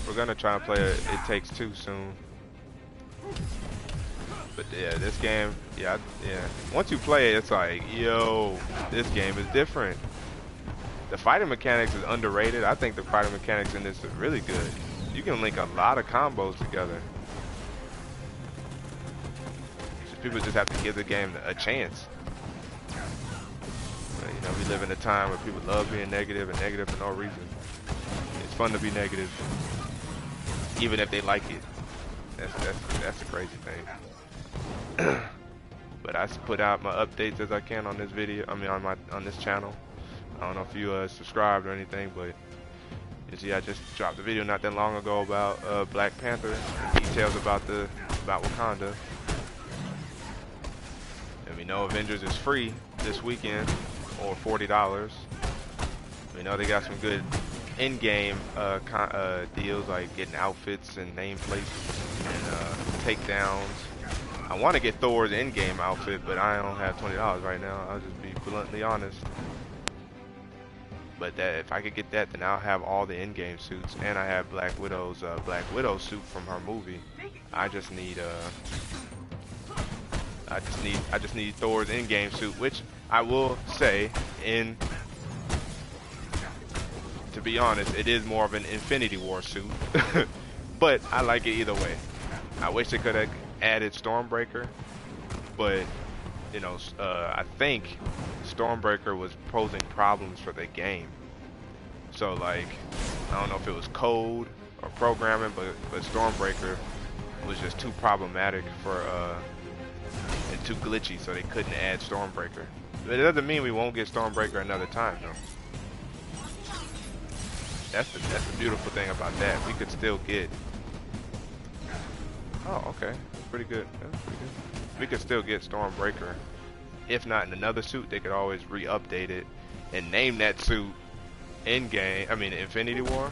We're gonna try and play It Takes Two soon. But yeah, this game, yeah. Once you play it, it's like, yo, this game is different. The fighting mechanics is underrated. I think the fighting mechanics in this is really good. You can link a lot of combos together. People just have to give the game a chance. You know, we live in a time where people love being negative and negative for no reason. It's fun to be negative, even if they like it. That's a crazy thing. But I put out my updates as I can on this video. I mean, on this channel. I don't know if you subscribed or anything, but you see, I just dropped a video not that long ago about Black Panther, details about Wakanda. And we know Avengers is free this weekend, or $40. We know they got some good in-game deals, like getting outfits and nameplates and takedowns. I want to get Thor's in-game outfit, but I don't have $20 right now. I'll just be bluntly honest. But that if I could get that, then I'll have all the in-game suits, and I have Black Widow's suit from her movie. I just need Thor's in-game suit, which I will say, to be honest, it is more of an Infinity War suit. But I like it either way. I wish they could have added Stormbreaker, but you know, I think Stormbreaker was posing problems for the game. So like, I don't know if it was code or programming, but Stormbreaker was just too problematic for and too glitchy, so they couldn't add Stormbreaker. But it doesn't mean we won't get Stormbreaker another time though. That's the beautiful thing about that. We could still get. Oh, okay, that's pretty good. That's pretty good. We could still get Stormbreaker. If not in another suit, they could always re-update it and name that suit in-game. I mean, Infinity War,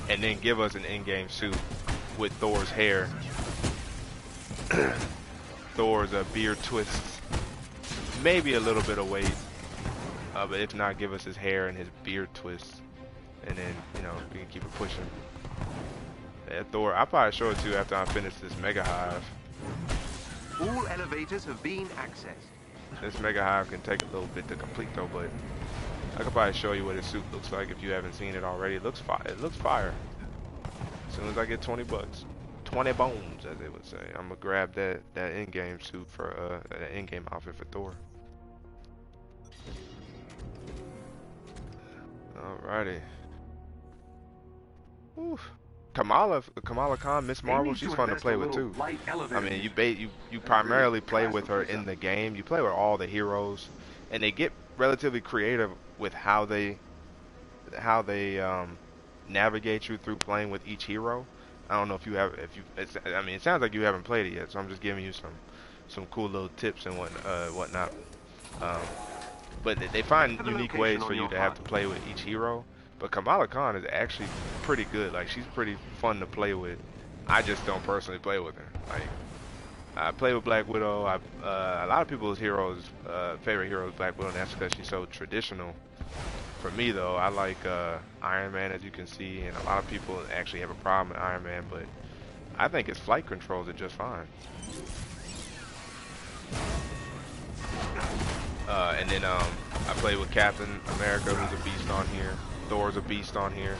and then give us an in-game suit with Thor's hair, Thor's beard twists, maybe a little bit of weight, but if not, give us his hair and his beard twists, and then you know we can keep it pushing. Yeah, Thor, I'll probably show it to you after I finish this Mega Hive. All elevators have been accessed. This Mega Hive can take a little bit to complete though, but I could probably show you what his suit looks like if you haven't seen it already. It looks fire. It looks fire. As soon as I get 20 bucks, 20 bones, as they would say, I'm gonna grab that in-game suit for that in-game outfit for Thor. Alrighty. Oof. Kamala Khan, Miss Marvel, she's fun to play with too. I mean, you primarily play with her in the game. You play with all the heroes, and they get relatively creative with how they navigate you through playing with each hero. I don't know if you have if you. I mean, it sounds like you haven't played it yet, so I'm just giving you some cool little tips and whatnot. Um, but they find For the unique location ways for on you your to have HUD. to play with each hero. But Kamala Khan is actually pretty good. Like, she's pretty fun to play with. I just don't personally play with her. Like, I play with Black Widow. A lot of people's favorite hero is Black Widow, and that's because she's so traditional. For me, though, I like Iron Man, as you can see, and a lot of people actually have a problem with Iron Man, but I think his flight controls are just fine. And then I play with Captain America, who's a beast on here. Thor's a beast on here.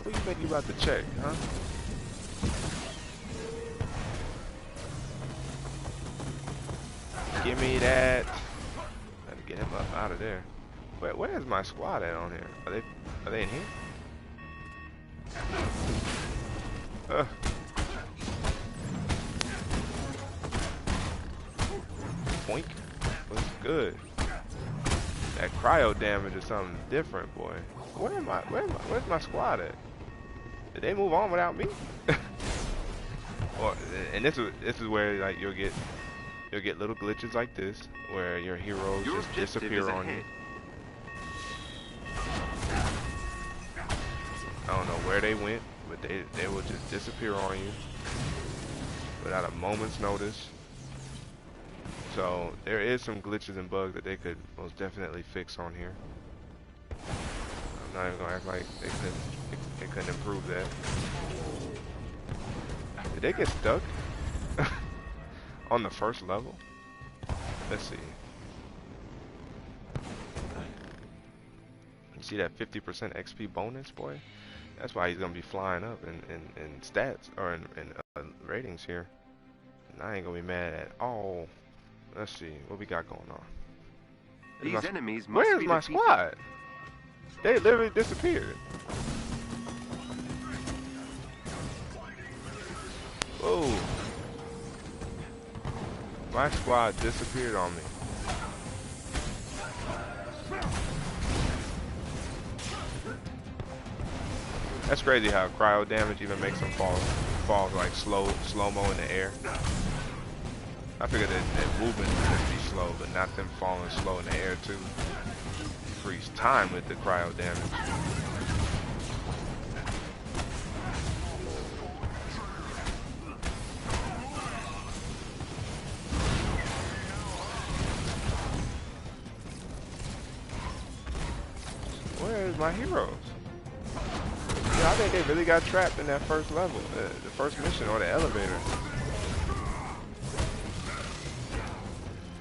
What do you think you about to check, huh? Give me that. Gotta get him up out of there. Where's my squad at on here? Are they in here? Boink. Looks good. That cryo damage is something different, boy. Where's my squad at? Did they move on without me? And this is where like you'll get little glitches like this where your heroes just disappear on you. I don't know where they went, but they will just disappear on you without a moment's notice. So there is some glitches and bugs that they could most definitely fix on here. I'm not even gonna act like they couldn't improve that. Did they get stuck on the first level? Let's see. You see that 50% XP bonus, boy? That's why he's gonna be flying up in stats or in ratings here. And I ain't gonna be mad at all. Let's see what we got going on. These enemies must Where's be my defeated. squad? They literally disappeared. Whoa. My squad disappeared on me. That's crazy how cryo damage even makes them fall like slow-mo in the air. I figured that movement would just be slow, but not them falling slow in the air too. Freeze time with the cryo damage. Where's my heroes? Yeah, I think they really got trapped in that first level, the first mission, or the elevator.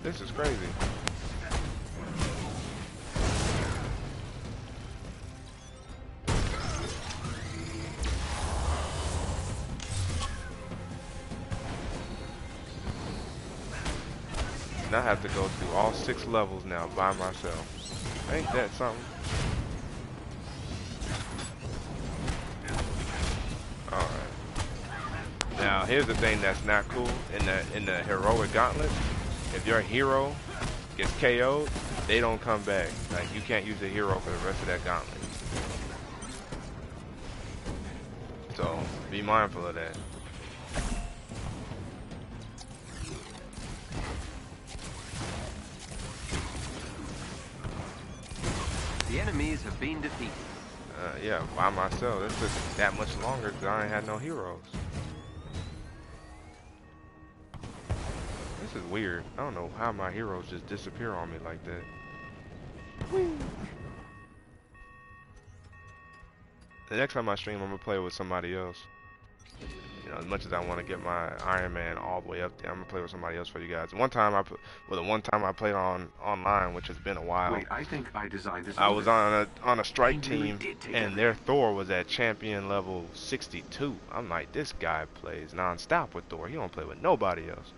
This is crazy. And I have to go through all 6 levels now by myself. Ain't that something? Alright. Now here's the thing that's not cool in the heroic gauntlet. If your hero gets KO'd, they don't come back. Like, you can't use a hero for the rest of that gauntlet. So be mindful of that. The enemies have been defeated. Yeah, by myself. This took that much longer because I ain't had no heroes. This is weird. I don't know how my heroes just disappear on me like that. Whee. The next time I stream, I'm gonna play with somebody else. You know, as much as I want to get my Iron Man all the way up there, I'm gonna play with somebody else for you guys. The one time I played online, which has been a while. Wait, I think I designed this. I was on a strike He really team, did take and their Thor was at champion level 62. I'm like, this guy plays non-stop with Thor. He don't play with nobody else.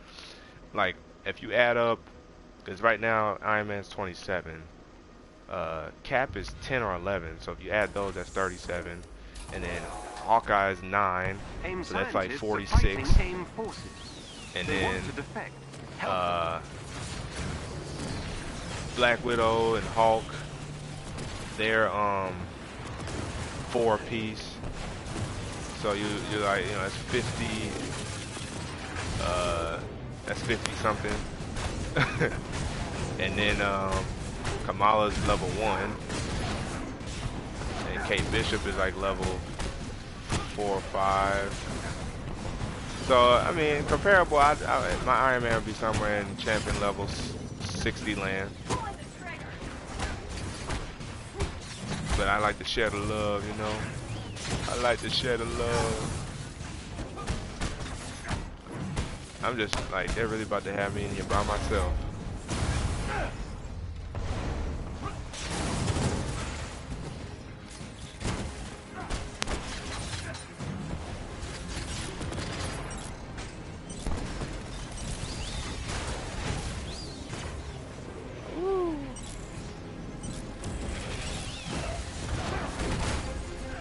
Like, if you add up, because right now Iron Man's 27, Cap is 10 or 11. So if you add those, that's 37, and then Hawkeye's 9, AIM so that's like scientists are 46. fighting AIM forces. And They then want to defect. Help. Black Widow and Hulk, they're 4-piece. So you're like, you know, that's 50. That's 50 something. And then Kamala's level 1, and Kate Bishop is like level 4 or 5. So I mean, comparable. My Iron Man would be somewhere in champion level 60 land. But I like to share the love, you know. I like to share the love. I'm just like, they're really about to have me in here by myself.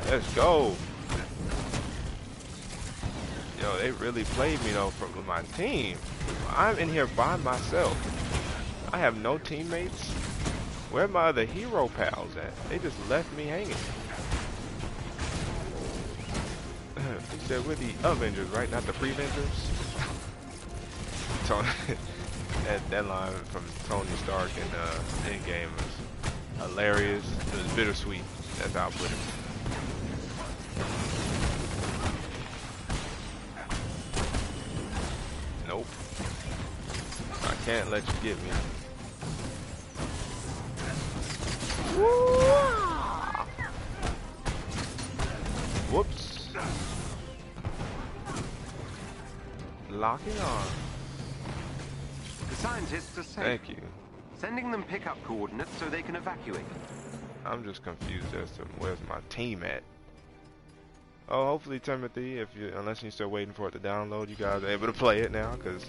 Let's go. Yo, they really played me though from my team. I'm in here by myself. I have no teammates. Where my other hero pals at? They just left me hanging. He said we're the Avengers, right? Not the Preventers. that line from Tony Stark in Endgame was hilarious. It was bittersweet. That's how I put it. Nope. I can't let you get me. Whoops. Locking on. The scientists are safe. Thank you. Sending them pickup coordinates so they can evacuate. I'm just confused as to where's my team at. Oh, hopefully Timothy, unless you're still waiting for it to download, you guys are able to play it now, because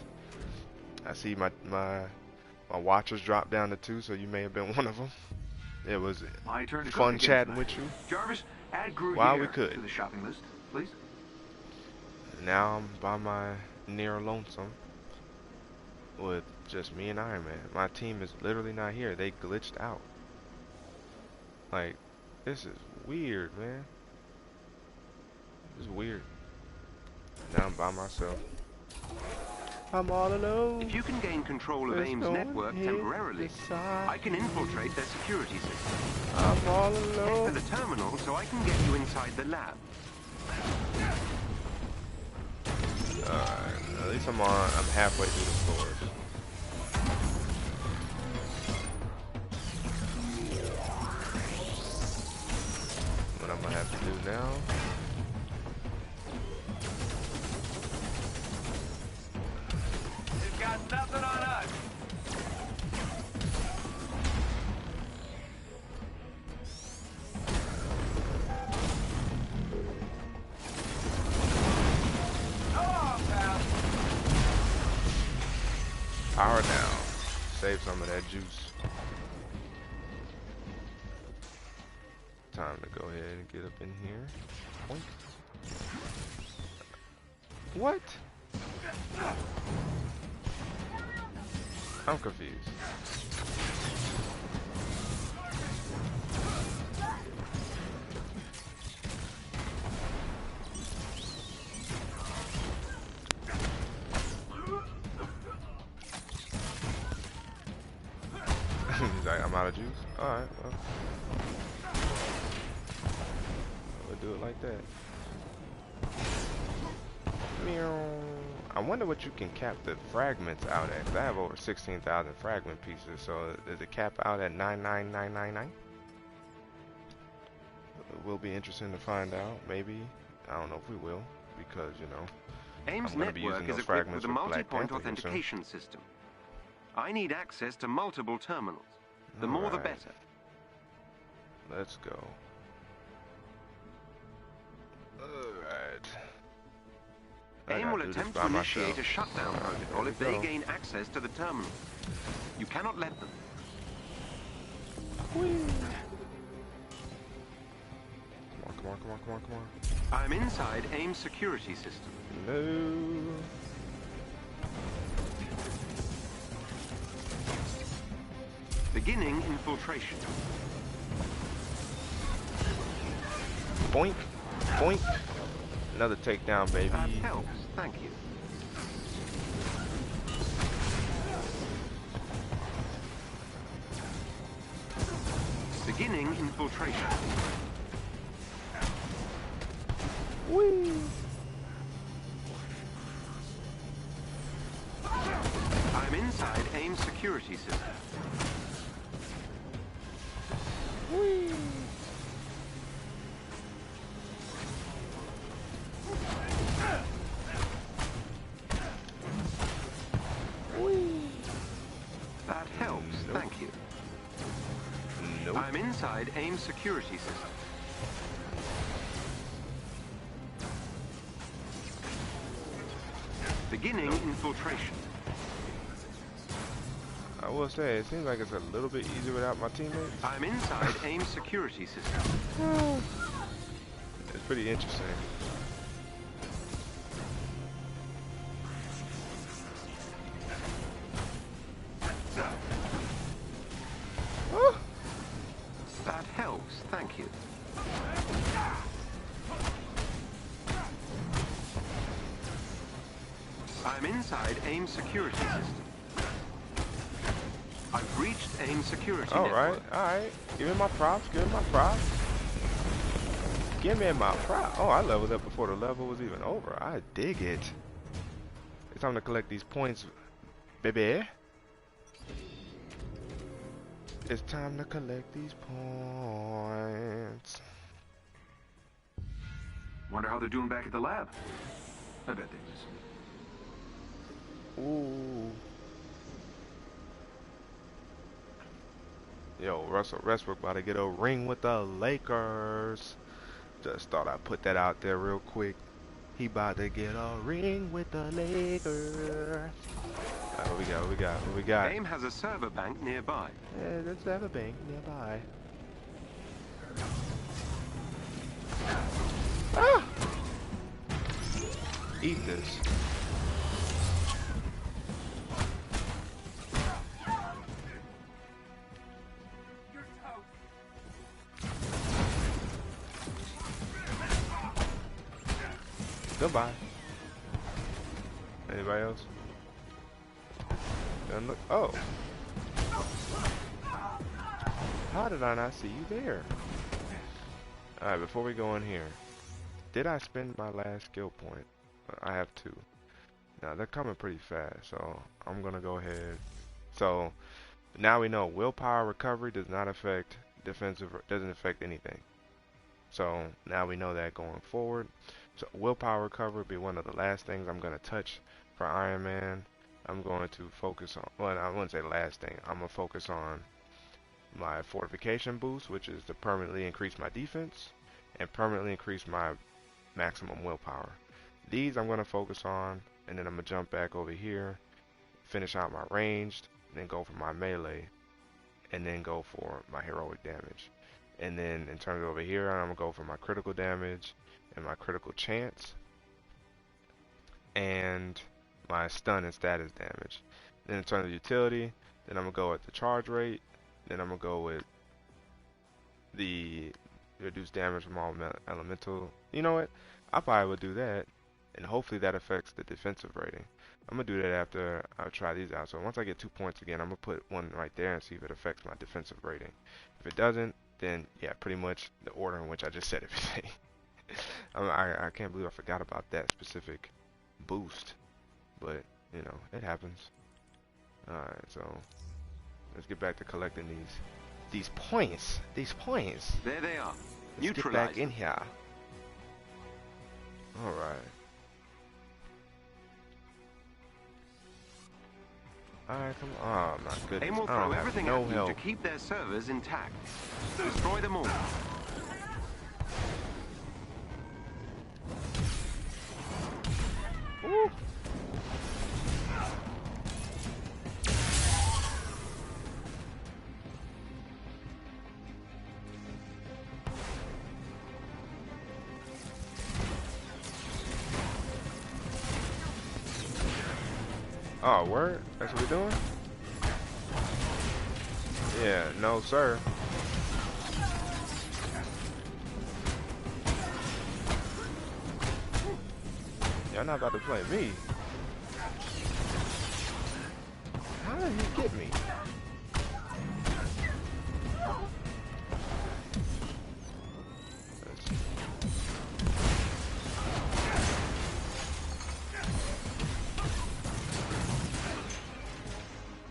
I see my watchers drop down to 2, so you may have been one of them. It was fun chatting with you Jarvis, add Groot while here we could. to the shopping list, please. Now I'm by my near lonesome with just me and Iron Man. My team is literally not here. They glitched out. Like, this is weird, man. It's weird. Now I'm by myself. I'm all alone. If you can gain control of There's AIM's no network one temporarily, beside I can infiltrate their security system. I'm all Head for alone. the terminal so I can get you inside the lab. Alright, at least I'm halfway through the floors. What I'm gonna have to do now? They've got nothing on us. Power down. Save some of that juice. Time to go ahead and get up in here. Oink. What? I'm confused. He's like, I'm out of juice? Alright, well. We'll do it like that. Meow. I wonder what you can cap the fragments out at, 'cause I have over 16,000 fragment pieces, so does it cap out at 99999? It will be interesting to find out, maybe. I don't know if we will, because, you know, AIM's I'm gonna be network using is those equipped with fragments a with Black multi-point Panther here soon. authentication system. I need access to multiple terminals. The more the Alright. better. Let's go. Alright. AIM will attempt to initiate a shutdown protocol if they gain access to the terminal. You cannot let them. Come on, come on, come on, come on, come on. I'm inside AIM security system. No. Beginning infiltration. Boink. Boink. Another takedown, baby. That helps. Thank you. Beginning infiltration. Whee. I'm inside AIM security system. Whee. That helps. Nope. Thank you. Nope. I'm inside AIM security system. Beginning infiltration. I will say, it seems like it's a little bit easier without my teammates. I'm inside AIM security system. It's pretty interesting. That helps. Thank you. I'm inside AIM security system. I've reached AIM security network. Alright. Give me my props, give me my props. Give me my props. Oh, I leveled up before the level was even over. I dig it. It's time to collect these points, baby. It's time to collect these points. Wonder how they're doing back at the lab. I bet they miss me. Ooh. Yo, Russell Westbrook about to get a ring with the Lakers. Just thought I'd put that out there real quick. He about to get a ring with the Lakers. What we got? What we got? What we got? AIM has a server bank nearby. Yeah, let's have a bank nearby. Ah! Eat this. Goodbye. Anybody else? Doesn't look. Oh. How did I not see you there? Alright, before we go in here, did I spend my last skill point? I have two. Now they're coming pretty fast, so I'm gonna go ahead. So now we know willpower recovery does not affect defensive, doesn't affect anything. So now we know that going forward. So willpower recovery will be one of the last things I'm gonna touch for Iron Man. I'm going to focus on, well, I wouldn't say the last thing. I'm gonna focus on my fortification boost, which is to permanently increase my defense and permanently increase my maximum willpower. These I'm going to focus on, and then I'm going to jump back over here, finish out my ranged, then go for my melee, and then go for my heroic damage. And then in terms of over here, I'm going to go for my critical damage and my critical chance and my stun and status damage. Then in terms of utility, then I'm going to go at the charge rate. Then I'm going to go with the reduced damage from all elemental. You know what? I probably would do that, and hopefully that affects the defensive rating. I'm going to do that after I try these out. So once I get 2 points again, I'm going to put one right there and see if it affects my defensive rating. If it doesn't, then yeah, pretty much the order in which I just said everything. I can't believe I forgot about that specific boost, but you know, it happens. Alright, so let's get back to collecting these points. These points. There they are. Let's get back in here. Alright. Alright, come on. Oh my goodness. AIM will I don't throw have everything no at you help. to keep their servers intact. Destroy them all. Woo. Oh, word? That's what we're doing? Yeah, no sir. Y'all not about to play me. How did he get me?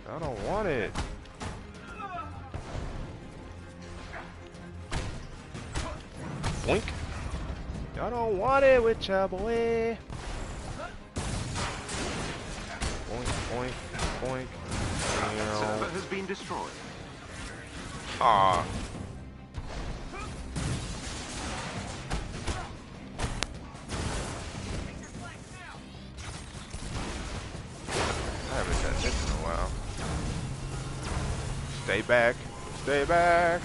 I don't want it. Boink. Y'all don't want it with ya boy. Boink, boink, boink. Server has been destroyed. Ah. I haven't done this in a while. Stay back. Stay back.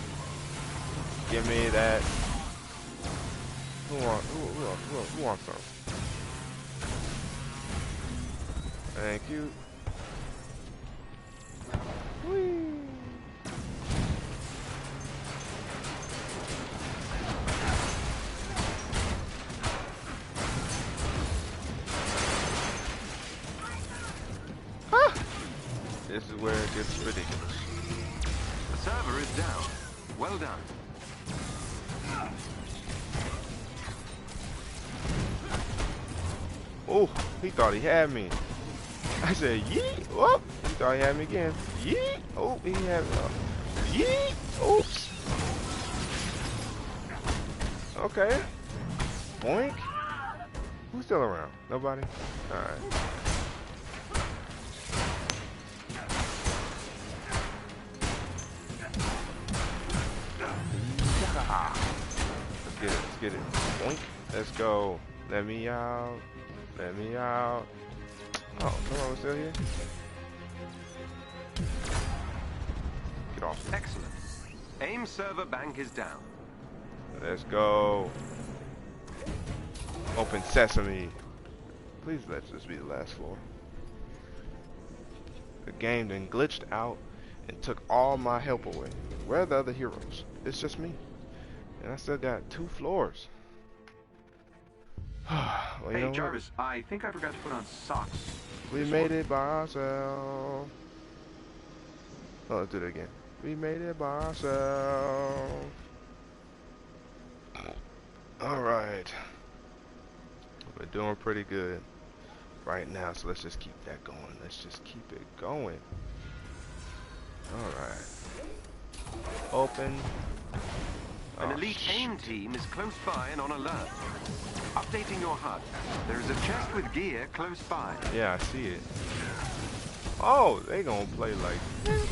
Give me that. Who wants some? Thank you. Whee. Ah. This is where it gets ridiculous. The server is down. Well done. Oh, he thought he had me. I said, yeet. Whoop. He thought he had me again. Yeet. Oh, he had me. Yeet. Oops. Okay. Boink. Who's still around? Nobody? Alright. Let's get it. Let's get it. Boink. Let's go. Let me out. Let me out. Oh, someone was still here? Get off. Excellent. AIM server bank is down. Let's go. Open sesame. Please let this be the last floor. The game then glitched out and took all my help away. Where are the other heroes? It's just me. And I still got 2 floors. Well, Hey, Jarvis, I think I forgot to put on socks. We made it by ourselves. Oh, let's do it again. We made it by ourselves. Alright. We're doing pretty good right now, so let's just keep that going. Let's just keep it going. Alright. Open. An elite AIM team is close by and on alert. Updating your HUD. There is a chest with gear close by. Yeah, I see it. Oh, they gonna play like this.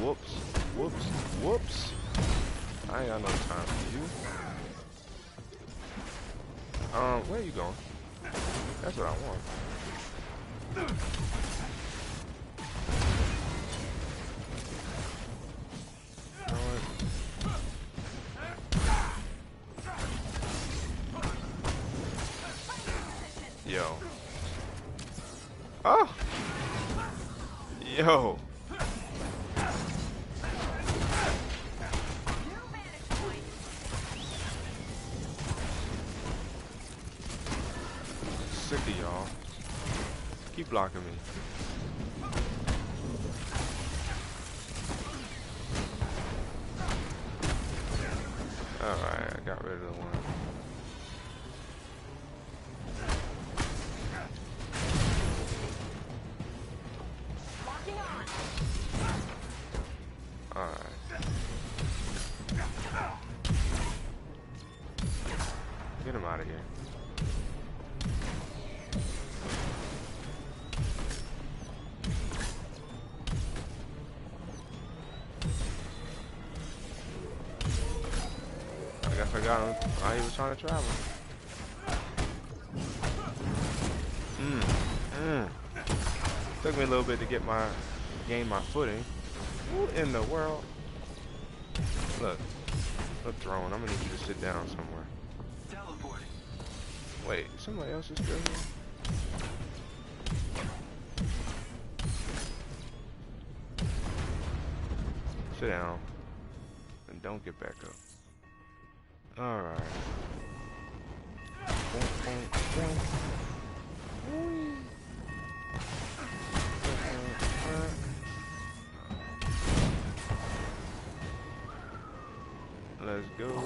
Whoops, whoops, whoops. I ain't got no time for you. Where you going? That's what I want. Yo. Oh! Yo! Sick of y'all. Keep blocking me. Alright, I got rid of the one. Alright. Get him out of here. I guess I got him while he was trying to travel. Took me a little bit to gain my footing. Who in the world? Look, throwing. I'm gonna need you to sit down somewhere. Teleport. Wait, somebody else is still here? Sit down. And don't get back up. Alright. Let's go.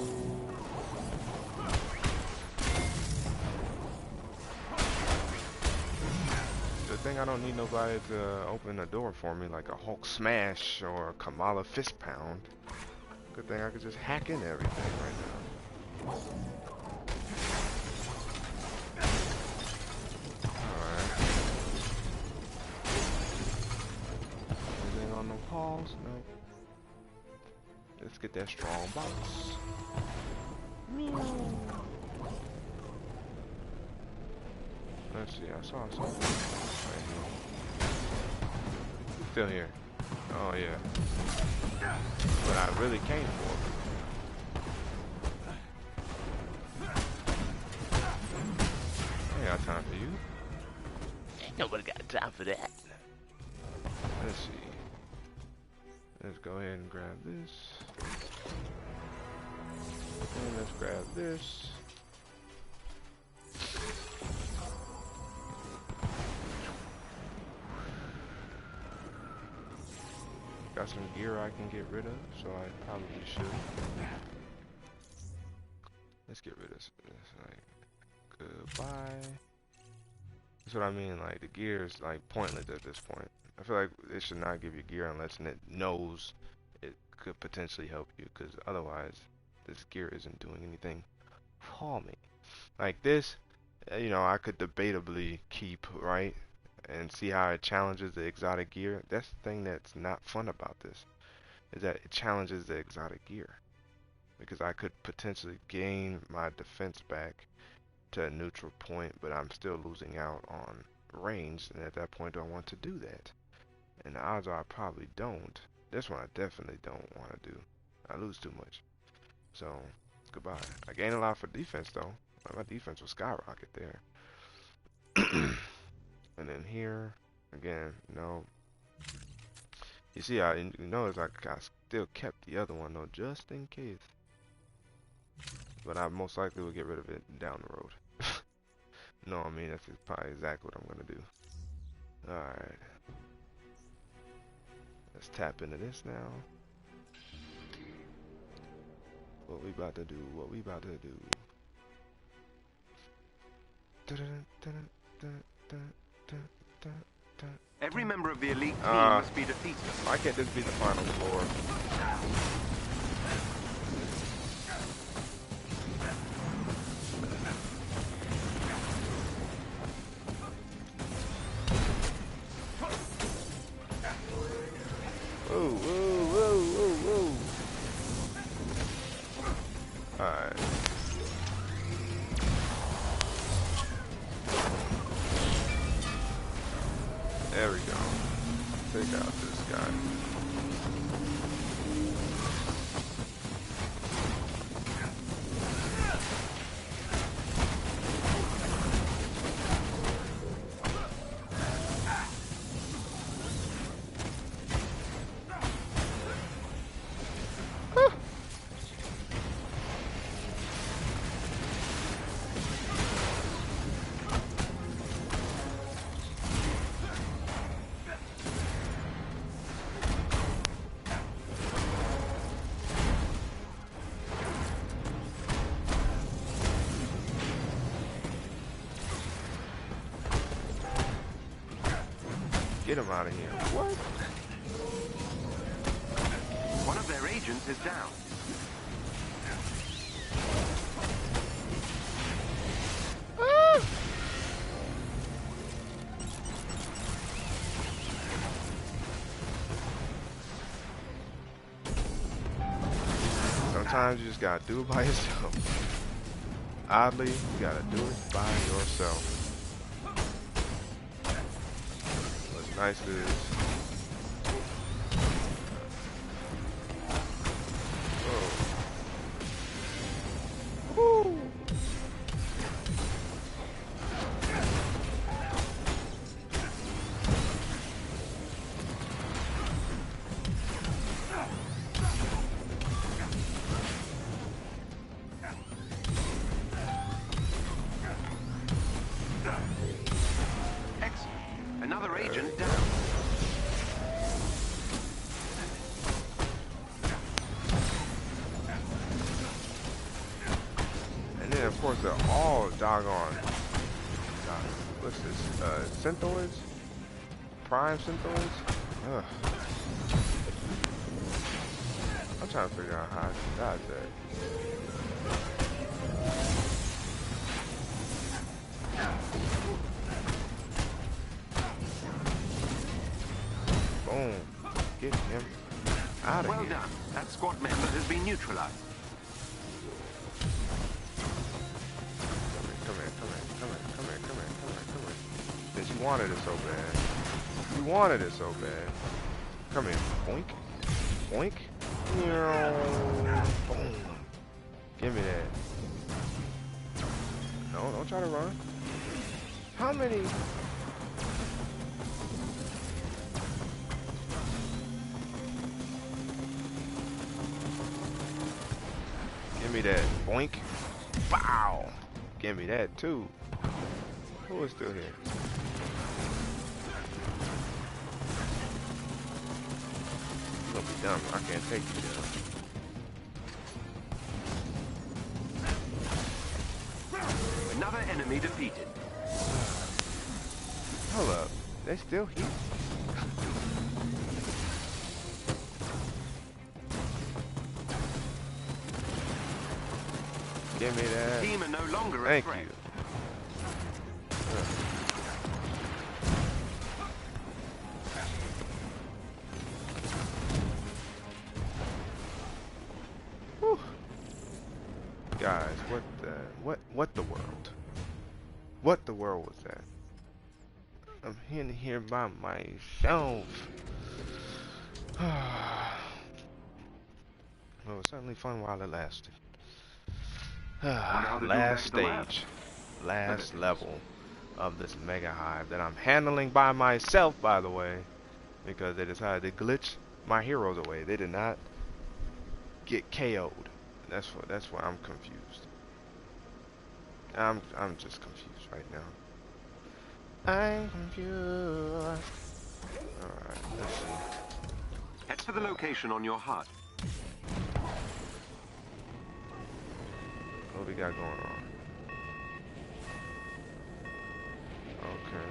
Good thing I don't need nobody to open the door for me like a Hulk smash or a Kamala fist pound. Good thing I could just hack in everything right now. Alright. Anything on the walls? No. Let's get that strong box. Let's see, I saw something right here. Still here. Oh yeah. What I really came for. I ain't got time for you. Ain't nobody got time for that. Let's see. Let's go ahead and grab this. And let's grab this. Got some gear I can get rid of, so I probably should. Let's get rid of this. Like, goodbye. That's what I mean, like, the gear is, like, pointless at this point. I feel like it should not give you gear unless it knows it could potentially help you, because otherwise, this gear isn't doing anything for me. Like this, you know, I could debatably keep, right? And see how it challenges the exotic gear. That's the thing that's not fun about this, is that it challenges the exotic gear. Because I could potentially gain my defense back to a neutral point, but I'm still losing out on range, and at that point, do I want to do that? And the odds are I probably don't. This one I definitely don't want to do. I lose too much. So, goodbye. I gain a lot for defense, though. My defense will skyrocket there. And then here, again, no. You see, you notice I still kept the other one, though, just in case. But I most likely will get rid of it down the road. No, I mean, that's probably exactly what I'm going to do. Alright. Let's tap into this now. What we about to do, what we about to do. Every member of the elite team must be defeated. Why can't this be the final floor? Whoa, whoa, whoa, whoa, whoa. Alright. There we go. Take out this guy. Get him out of here. What? One of their agents is down. Sometimes you just gotta do it by yourself. Oddly, you gotta do it by yourself. What's nice is, whoa. Woo. Another agent down. And then, of course, they're all doggone. What's this? Centaurs? Prime centaurs? Ugh. I'm trying to figure out how I can dodge that. Boom. Get him out of here. Well done. That squad member has been neutralized. Come here. Because you wanted it so bad. You wanted it so bad. Come here. Boink. Boink. Boom. Give me that. No, don't try to run. How many? Give me that. Boink. Bow. Give me that too. Who is still here? You're gonna be dumb. I can't take you down. Another enemy defeated. Hold up. They still here? Give me that. Team are no longer a Thank threat. you. Whew. Guys, what the world? What the world was that? I'm in here by myself. Well, it was certainly fun while it lasted. Last stage, last level of this mega hive that I'm handling by myself, by the way, because they decided to glitch my heroes away. They did not get KO'd. That's why I'm confused. I'm just confused right now. I'm confused. Alright, let's see. Head to the location on your HUD. What we got going on? Okay.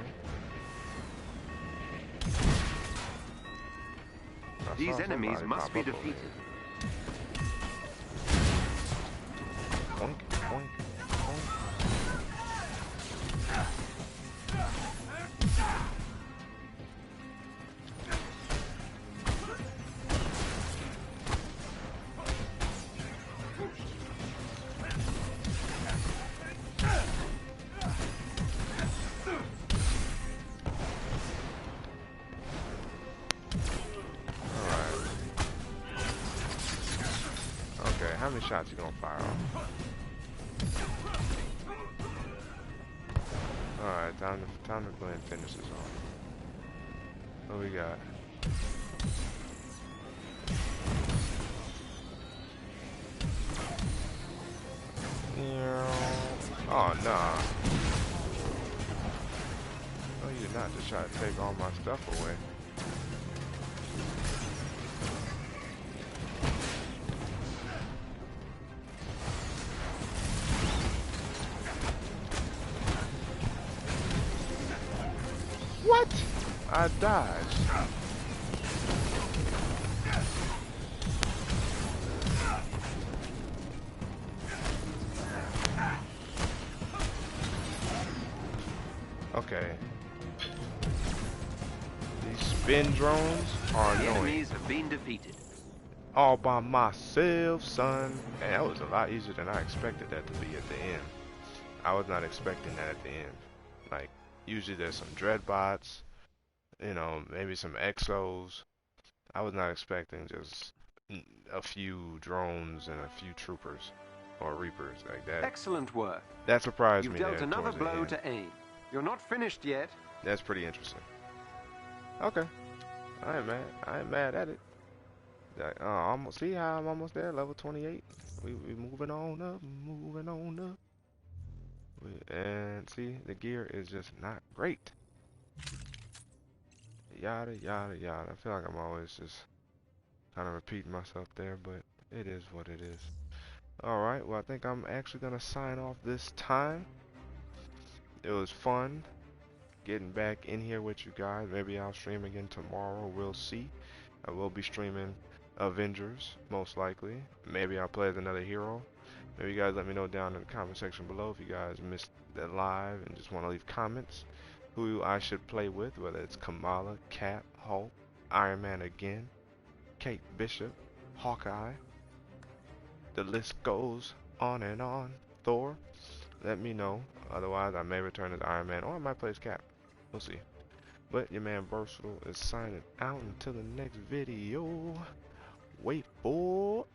These enemies must be defeated. Boink, boink, boink. How many shots you gonna fire off? Alright, time to go ahead and finish this off. What we got? Oh nah. No, you did not just try to take all my stuff away. What? I dodged. Okay. These spin drones are The annoying. enemies have been defeated. All by myself, son. And that was a lot easier than I expected that to be at the end. I was not expecting that at the end. Like, usually there's some dread bots, you know, maybe some exos. I was not expecting just a few drones and a few troopers or reapers like that. Excellent work. That surprised You've me. dealt there another towards the blow end. to aim. You're not finished yet. That's pretty interesting. Okay, I ain't mad. I ain't mad at it. Almost see how I'm almost there, level 28. We moving on up, moving on up. And see, the gear is just not great. Yada, yada, yada. I feel like I'm always just kind of repeating myself there, but it is what it is. Alright, well, I think I'm actually going to sign off this time. It was fun getting back in here with you guys. Maybe I'll stream again tomorrow. We'll see. I will be streaming Avengers, most likely. Maybe I'll play as another hero. Maybe you guys let me know down in the comment section below if you guys missed that live and just want to leave comments who I should play with, whether it's Kamala, Cap, Hulk, Iron Man again, Kate Bishop, Hawkeye. The list goes on and on. Thor, let me know. Otherwise, I may return as Iron Man or I might play as Cap. We'll see. But your man Vrsatile is signing out until the next video. Wait for